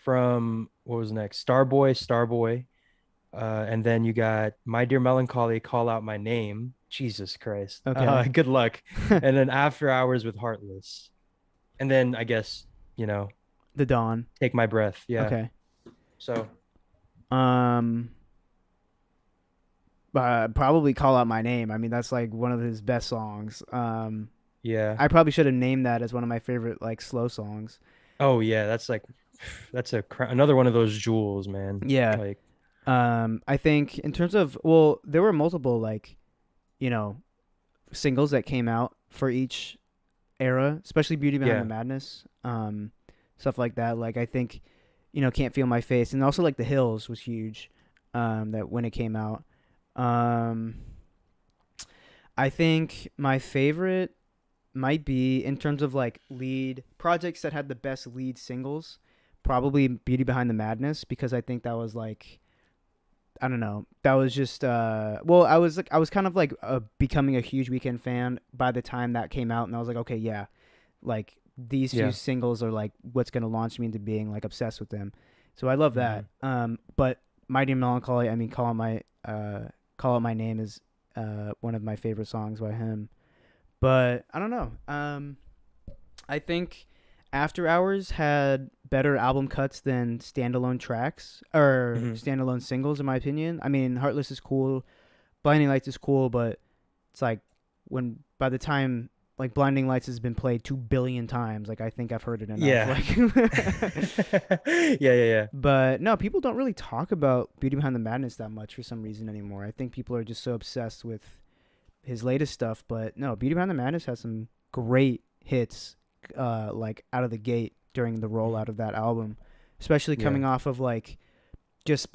From what was next? Starboy, Starboy. And then you got My Dear Melancholy, Call Out My Name. Jesus Christ. Okay. Good luck. And then After Hours with Heartless. And then I guess, you know, The Dawn. Take My Breath. Yeah. Okay. So Um probably Call Out My Name. I mean, that's like one of his best songs. yeah. I probably should have named that as one of my favorite like slow songs. Oh yeah, that's like that's another one of those jewels, man. Yeah. Like I think in terms of, well, there were multiple like, you know, singles that came out for each era, especially Beauty Behind the yeah. Madness. Stuff like that. Like I think, Can't Feel My Face, and also like The Hills was huge. That when it came out. Um, I think my favorite might be in terms of like lead projects that had the best lead singles, probably Beauty Behind the Madness, because I think that was like, I don't know, that was just well, I was kind of like becoming a huge Weekend fan by the time that came out, and I was like, okay, yeah, like these few Yeah. singles are like what's gonna launch me into being like obsessed with them. So I love Hmm. that. But Mighty Melancholy, I mean, Call Out My Name is one of my favorite songs by him. But I don't know. I think After Hours had better album cuts than standalone tracks or Hmm. standalone singles, in my opinion. I mean, Heartless is cool, Blinding Lights is cool, but it's like when by the time like Blinding Lights has been played 2 billion times, like I think I've heard it enough. Yeah. Like, Yeah, yeah, yeah. but no, people don't really talk about Beauty Behind the Madness that much for some reason anymore. I think people are just so obsessed with his latest stuff. But no, Beauty Behind the Madness has some great hits, like out of the gate during the Mhm. rollout of that album, especially Yeah. coming off of like just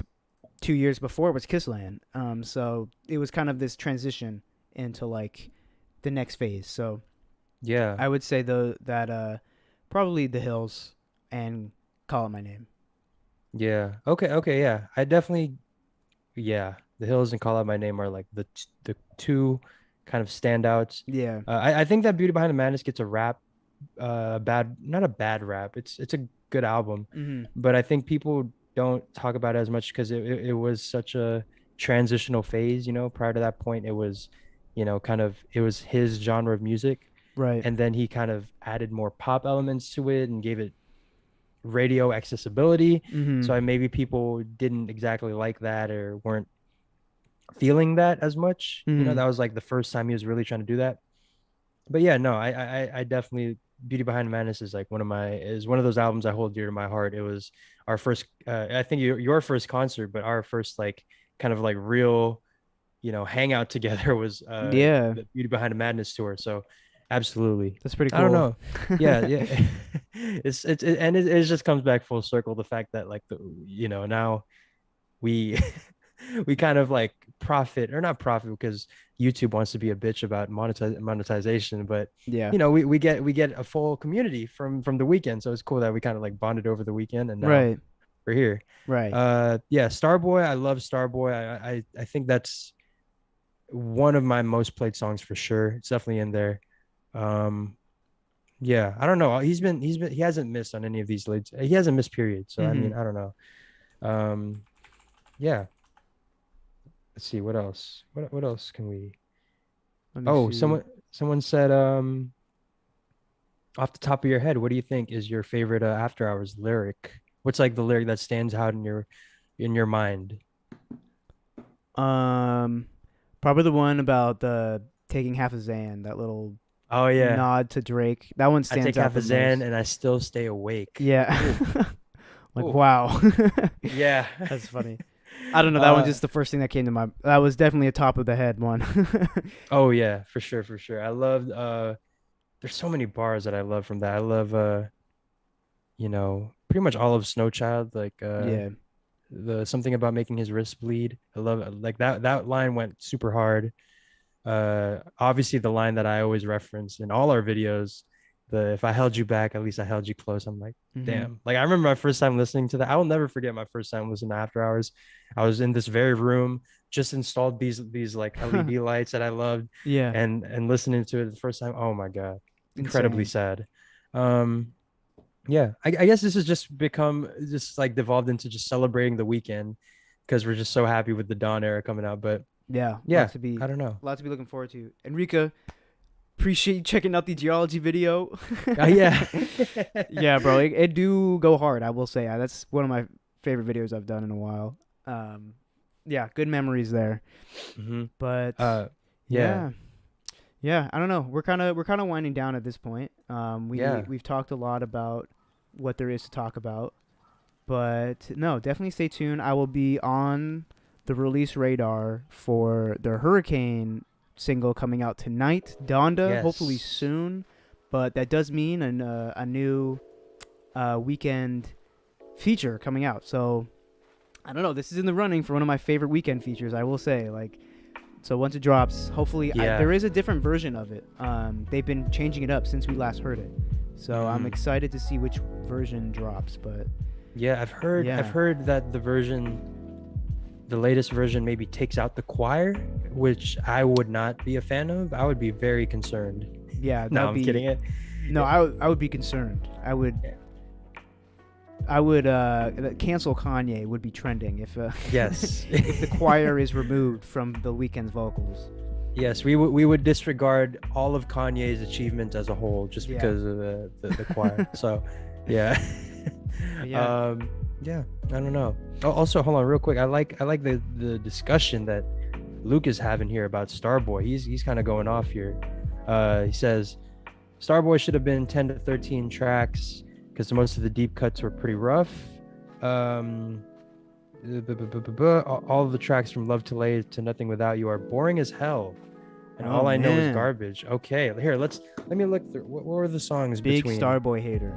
2 years before was Kissland. So it was kind of this transition into like the next phase. So Yeah. I would say though that probably The Hills and Call It My Name. Yeah. Okay, okay, yeah. I definitely yeah. The Hills and Call Out My Name are like the two kind of standouts. Yeah. I think that Beauty Behind the Madness gets a rap bad not a bad rap. It's a good album, Mhm. but I think people don't talk about it as much because it was such a transitional phase, prior to that point it was, kind of it was his genre of music, Right. and then he kind of added more pop elements to it and gave it radio accessibility. So Mhm. maybe people didn't exactly like that or weren't feeling that as much. Mhm. That was like the first time he was really trying to do that. But yeah, no, I definitely Beauty Behind the Madness is like one of those albums I hold dear to my heart. It was our first, I think your first concert, but our first like kind of like real, hangout together was Yeah. the Beauty Behind the Madness tour. So absolutely, That's pretty I don't cool. know, yeah, yeah, and it just comes back full circle the fact that like now we we kind of like profit or not profit because YouTube wants to be a bitch about monetization, but Yeah. we get a full community from the weekend. So it's cool that we kind of like bonded over the weekend and now Right. we're here. Right. Yeah, Starboy, I love Starboy. I think that's one of my most played songs for sure. It's definitely in there. Um yeah, I don't know. He hasn't missed on any of these leads. He hasn't missed period. So I mean, Mhm. I don't know. Um yeah, let's see what else. What else can we? Let me Oh, see. someone said off the top of your head, what do you think is your favorite After Hours lyric? What's like the lyric that stands out in your mind? Um, Probably the one about the taking half a Xan. That little Oh yeah. nod to Drake. That one I stands take out half a the Xan most. and I still stay awake. Yeah. Ooh, Like ooh. wow. Yeah. That's funny. I don't know. That one uh just the first thing that came to my. That was definitely a top of the head one. oh yeah, for sure, for sure. I loved there's so many bars that I love from that. I love pretty much all of Snow Child, like Yeah. the something about making his wrist bleed. I love it. Like that line went super hard. Obviously the line that I always reference in all our videos, the if I held you back, at least I held you close. I'm like, Mm-hmm. damn. Like I remember my first time listening to that. I will never forget my first time listening to After Hours. I was in this very room, just installed these like LED lights that I loved, Yeah, and listening to it the first time. Oh my God, incredibly insane. sad. Um, yeah, I guess this has just become just like devolved into just celebrating the weekend because we're just so happy with the Dawn era coming out. But Yeah, yeah, I don't know. lots to be looking forward to. Enrica, appreciate you checking out the geology video. Yeah. Yeah, bro, it do go hard. I will say that's one of my favorite videos I've done in a while. Um, yeah, good memories there. Hmm. But Yeah, yeah, yeah, I don't know. We're kind of winding down at this point. yeah. We've talked a lot about what there is to talk about, but no, definitely stay tuned. I will be on the release radar for the Hurricane single coming out tonight, Donda, hopefully Yes. soon. But that does mean a new weekend feature coming out. So I don't know. This is in the running for one of my favorite weekend features. I will say, like, so once it drops, hopefully Yeah. there is a different version of it. They've been changing it up since we last heard it. So I'm Mm. excited to see which version drops. But Yeah, I've yeah, heard that the latest version maybe takes out the choir, which I would not be a fan of. I would be very concerned. yeah, No, that'd I'm be kidding it. no. I would be concerned. I would cancel Kanye would be trending if Yes. if the choir is removed from the weekend's vocals. Yes, we would disregard all of Kanye's achievements as a whole just Yeah. because of the choir. So, yeah. But yeah. Yeah, I don't know. Oh, also, hold on real quick. I like the discussion that Luke is having here about Starboy. He's kind of going off here. He says Starboy should have been 10 to 13 tracks because most of the deep cuts were pretty rough. Um, all of the tracks from Love to Lay to Nothing Without You are boring as hell, and Oh all I know is man, garbage. Okay, here let me look through. What were the songs big between? Starboy hater.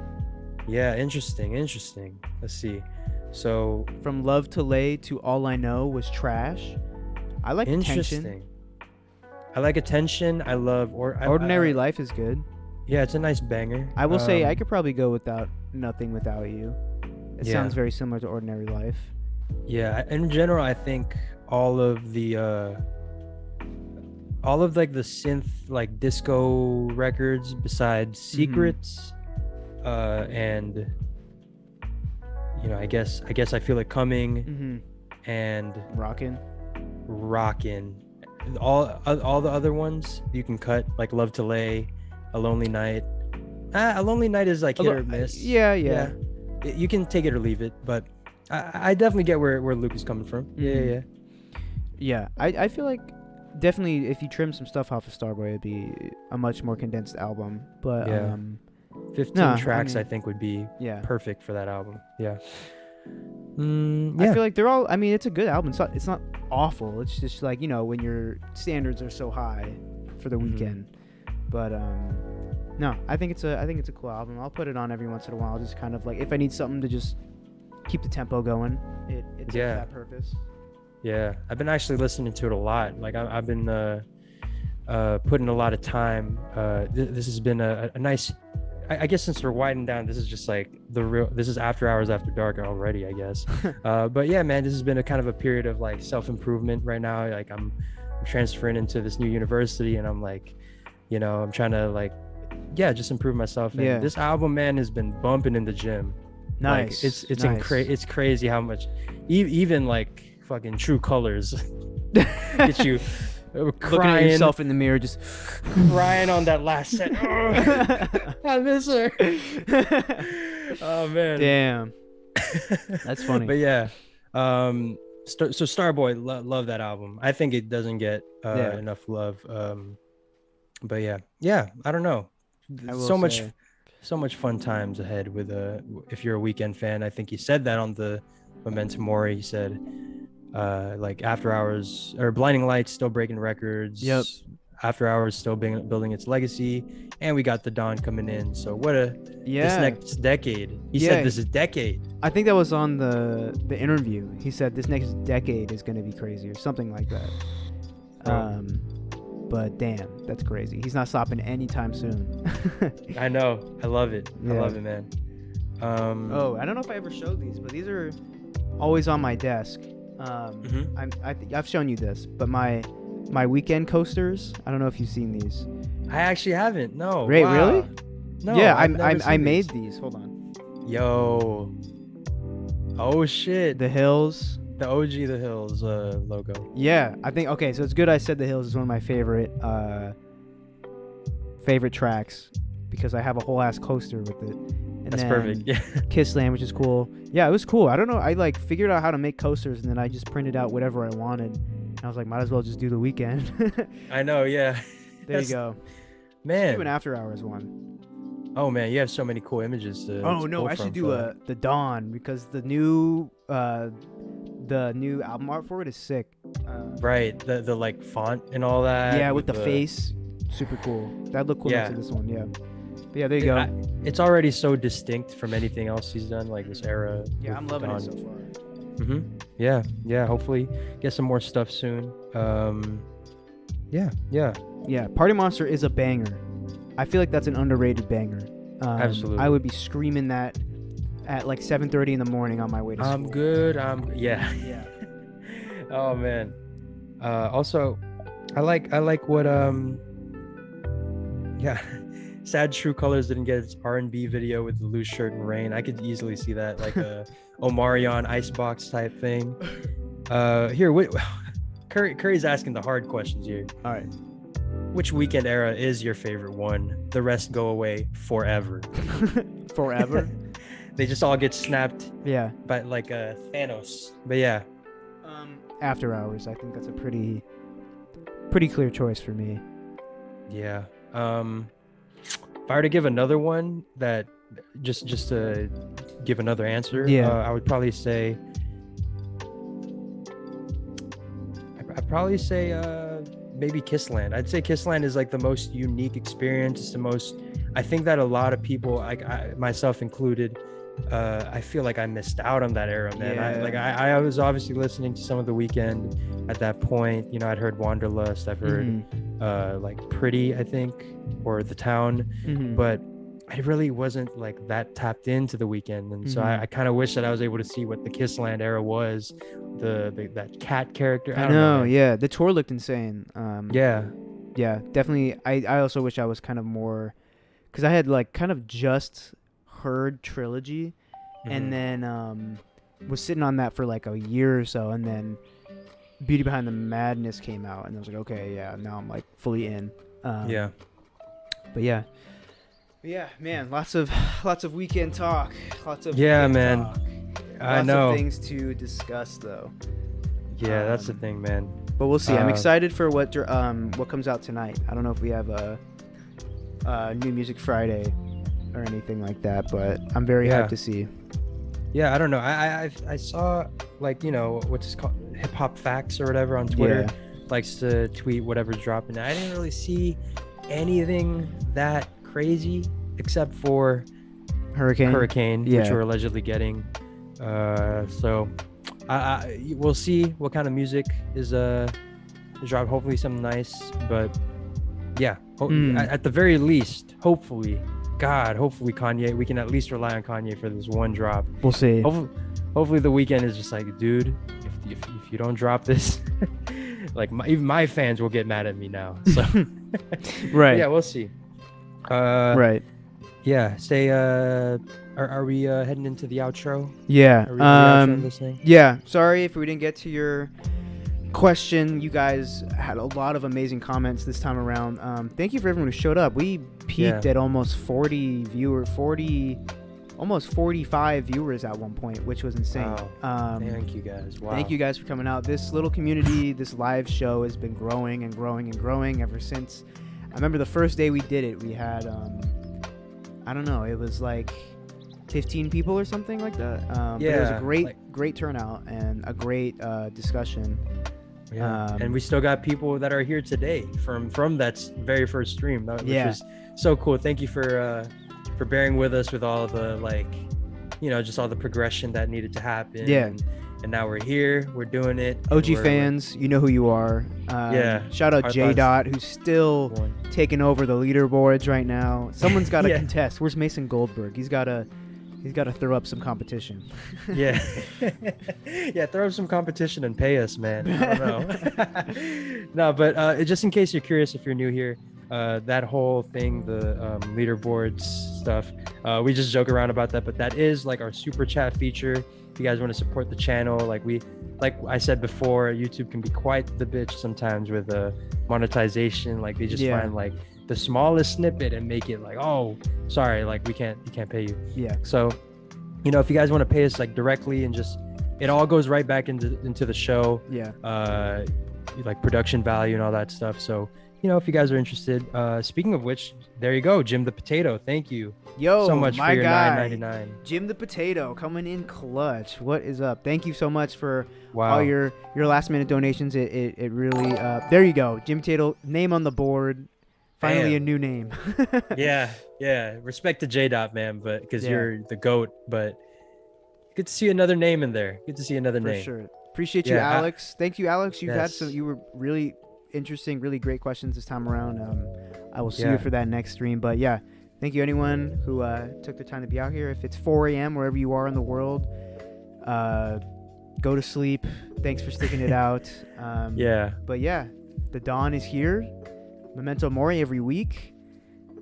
Yeah, interesting. Let's see. So From Love to Lay to All I Know was trash. I like Attention. interesting. I like Attention. I love Ordinary Life is good. Yeah, it's a nice banger. I will say I could probably go without Nothing Without You. It Yeah. sounds very similar to Ordinary Life. Yeah, in general, I think all of like the synth like disco records besides Secrets, and I guess I Feel It Coming and Rockin'. All the other ones you can cut, like Love to Lay, A Lonely Night. A Lonely Night is like hit or miss. Yeah. You can take it or leave it, but I definitely get where Luke is coming from. Yeah. Yeah, I feel like definitely if you trim some stuff off of Starboy, it'd be a much more condensed album. But Yeah. 15 nah, tracks I I mean, think would be yeah. perfect for that album. Yeah. I feel like they're all. I mean, it's a good album. It's not awful. It's just like when your standards are so high for the weekend. But no, I think it's a cool album. I'll put it on every once in a while, just kind of like if I need something to just keep the tempo going. It serves that purpose. Yeah, I've been actually listening to it a lot. Like I've been putting a lot of time. This has been a nice. I guess since we're winding down, this is just like this is After Hours After Dark already, I guess. But yeah, man, this has been a kind of a period of like self-improvement right now. Like I'm transferring into this new university, and I'm like, I'm trying to like, just improve myself. And this album, man, has been bumping in the gym. Nice. Like, it's nice. It's crazy how much, even like fucking True Colors, get you. Looking at yourself in the mirror, just crying on that last set. I miss her. Oh man, damn, that's funny. But yeah, so Starboy, love that album. I think it doesn't get enough love. But yeah, I don't know. So much fun times ahead with if you're a Weeknd fan. I think he said that on the Memento Mori. He said like After Hours or Blinding Lights still breaking records. Yep. After Hours still building its legacy, and we got the Dawn coming in. So this next decade. He said this is decade. I think that was on the interview. He said this next decade is going to be crazy or something like that. but damn, that's crazy. He's not stopping anytime soon. I know. I love it. I Yeah. love it, man. Oh, I don't know if I ever showed these, but these are always on my desk. I've shown you this, but my Weeknd coasters. I don't know if you've seen these. I actually haven't. No. Wait, Wow. really? No. Yeah, I've never I seen made these. these. Hold on. Yo. Oh shit. The Hills. The OG The Hills logo. Yeah, I think okay. So it's good. I said The Hills is one of my favorite tracks because I have a whole ass coaster with it. And That's then perfect. Yeah. Kissland, which is cool. Yeah, it was cool. I don't know. I like figured out how to make coasters, and then I just printed out whatever I wanted. And I was like, might as well just do the Weeknd. I know. Yeah. There you go. Man. Do an after hours one. Oh man, you have so many cool images to. Oh to no, pull I should from do for the Dawn because the new album art for it is sick. that. Right. The like font and all that. Yeah, with the face, super cool. That'd look cool next Yeah. to this one. Yeah. But yeah, there you go. It's already so distinct from anything else he's done, like this era. Yeah, I'm loving it so far. Yeah, yeah. Hopefully, get some more stuff soon. Yeah. Yeah, Party Monster is a banger. I feel like that's an underrated banger. Absolutely. I would be screaming that at like 7:30 in the morning on my way to school. I'm good. Yeah. Yeah. Oh man. Also, I like what yeah. Sad True Colors didn't get its R&B video with the loose shirt and rain. I could easily see that, like a Omarion Icebox type thing. Here, Curry's asking the hard questions here. All right. Which Weeknd era is your favorite one? The rest go away forever. Forever? They just all get snapped Yeah. by like Thanos. But yeah. After Hours. I think that's a pretty clear choice for me. Yeah. If I were to give another one that just to give another answer, I would probably say maybe Kissland. I'd say Kissland is like the most unique experience. It's the most, I think that a lot of people, like myself included, I feel like I missed out on that era, man. Yeah. I was obviously listening to some of the Weeknd at that point. You know, I'd heard Wanderlust, I've heard like Pretty, I think, or The Town, but I really wasn't like that tapped into the Weeknd, and so I kind of wish that I was able to see what the Kissland era was, that cat character. I don't know. Yeah, the tour looked insane. Yeah, definitely. I also wish I was kind of more, because I had like kind of just heard Trilogy, and then was sitting on that for like a year or so, and then Beauty Behind the Madness came out, and I was like, okay, yeah, now I'm like fully in. Yeah. But yeah, man, lots of Weeknd talk. Lots of man. talk. I know. Lots of things to discuss though. Yeah, that's the thing, man. But we'll see. I'm excited for what comes out tonight. I don't know if we have a New Music Friday or anything like that, but I'm very hyped to see. Yeah, I don't know. I saw, like, you know, what's it called, Hip Hop Facts or whatever on Twitter. Likes to tweet whatever's dropping. I didn't really see anything that crazy except for Hurricane, which we're allegedly getting. So we'll see what kind of music is dropped. Hopefully something nice, but yeah, at the very least, hopefully Kanye, we can at least rely on Kanye for this one drop. We'll see. Hopefully the Weeknd is just like, dude, if you don't drop this, like even my fans will get mad at me now. So right. Yeah, we'll see. Right. Yeah. Stay. Are we heading into the outro? Yeah. Are we outro this thing? Yeah. Sorry if we didn't get to your question. You guys had a lot of amazing comments this time around. Thank you for everyone who showed up. We peaked at almost 45 viewers at one point, which was insane. Wow. Thank you guys. Wow. Thank you guys for coming out. This little community, this live show has been growing and growing and growing ever since. I remember the first day we did it, we had, I don't know, it was like 15 people or something like that. But it was a great turnout and a great discussion. Yeah. And we still got people that are here today from that very first stream, which is so cool. Thank you for bearing with us with all the, like, you know, just all the progression that needed to happen. Yeah. and now we're here. We're doing it. OG fans, you know who you are. Yeah. Shout out Our J Dot, thoughts. who's still taking over the leaderboards right now. Someone's got to Yeah. contest. Where's Mason Goldberg? He's got to throw up some competition. Yeah. Yeah, throw up some competition and pay us, man. I don't know. No, but just in case you're curious, if you're new here, that whole thing, the leaderboards stuff, we just joke around about that, but that is like our super chat feature. If you guys want to support the channel, like I said before, YouTube can be quite the bitch sometimes with monetization. Like they just find like the smallest snippet and make it like, oh, sorry, like we can't pay you. Yeah. So, if you guys want to pay us like directly, and just it all goes right back into the show. Yeah. Like production value and all that stuff. So, if you guys are interested, speaking of which, there you go, Jim the Potato. Thank you so much my for your guy, $9.99. Jim the Potato coming in clutch. What is up? Thank you so much for Wow. all your last minute donations. It really there you go, Jim Potato, name on the board. Finally, a new name. Yeah. Respect to J Dot, man, but because you're the GOAT. But good to see another name in there. Good to see another name. For sure. Appreciate you, Alex. Thank you, Alex. You've had some. You were really interesting, really great questions this time around. I will see you for that next stream. But yeah, thank you anyone who took the time to be out here. If it's 4 a.m. wherever you are in the world, go to sleep. Thanks for sticking it out. But yeah, the dawn is here. Memento Mori every week,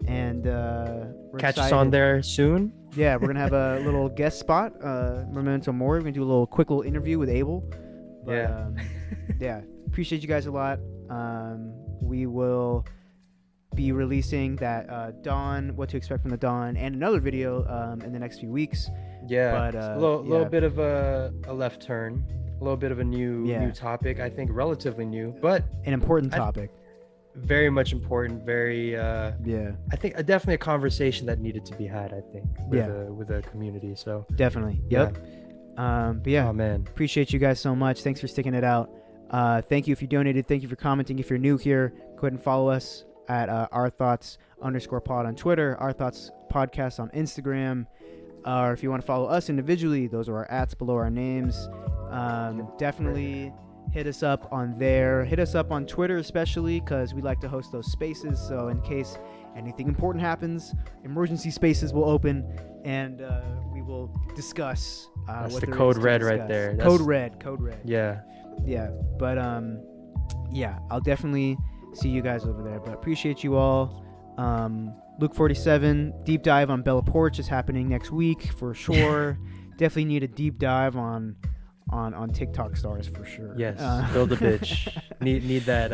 and we're catch excited. us on there soon. Yeah, we're gonna have a little guest spot. Memento Mori. We're gonna do a quick little interview with Abel. But, yeah. Appreciate you guys a lot. We will be releasing that Dawn, what to expect from the Dawn, and another video in the next few weeks. Yeah, but a little bit of a left turn, a little bit of a new topic. I think relatively new, but an important topic. Very much important. Very I think definitely a conversation that needed to be had. I think with the community. So definitely. Yep. But yeah. Oh man. Appreciate you guys so much. Thanks for sticking it out. Thank you if you donated. Thank you for commenting. If you're new here, go ahead and follow us at OurThoughts_pod on Twitter, OurThoughts Podcast on Instagram. Or if you want to follow us individually, those are our ats below our names. Definitely hit us up on there. Hit us up on Twitter, especially because we like to host those spaces. So in case anything important happens, emergency spaces will open, and we will discuss. That's what the there code is red discuss. right there. Code red. Yeah. But I'll definitely see you guys over there. But appreciate you all. Luke 47 deep dive on Bella Porch is happening next week for sure. Definitely need a deep dive on TikTok stars for sure. Yes, build a bitch. need that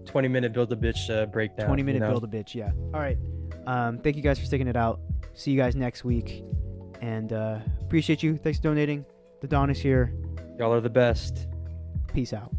20-minute build a bitch breakdown. 20-minute build a bitch. Yeah. All right. Thank you guys for sticking it out. See you guys next week, and appreciate you. Thanks for donating. The dawn is here. Y'all are the best. Peace out.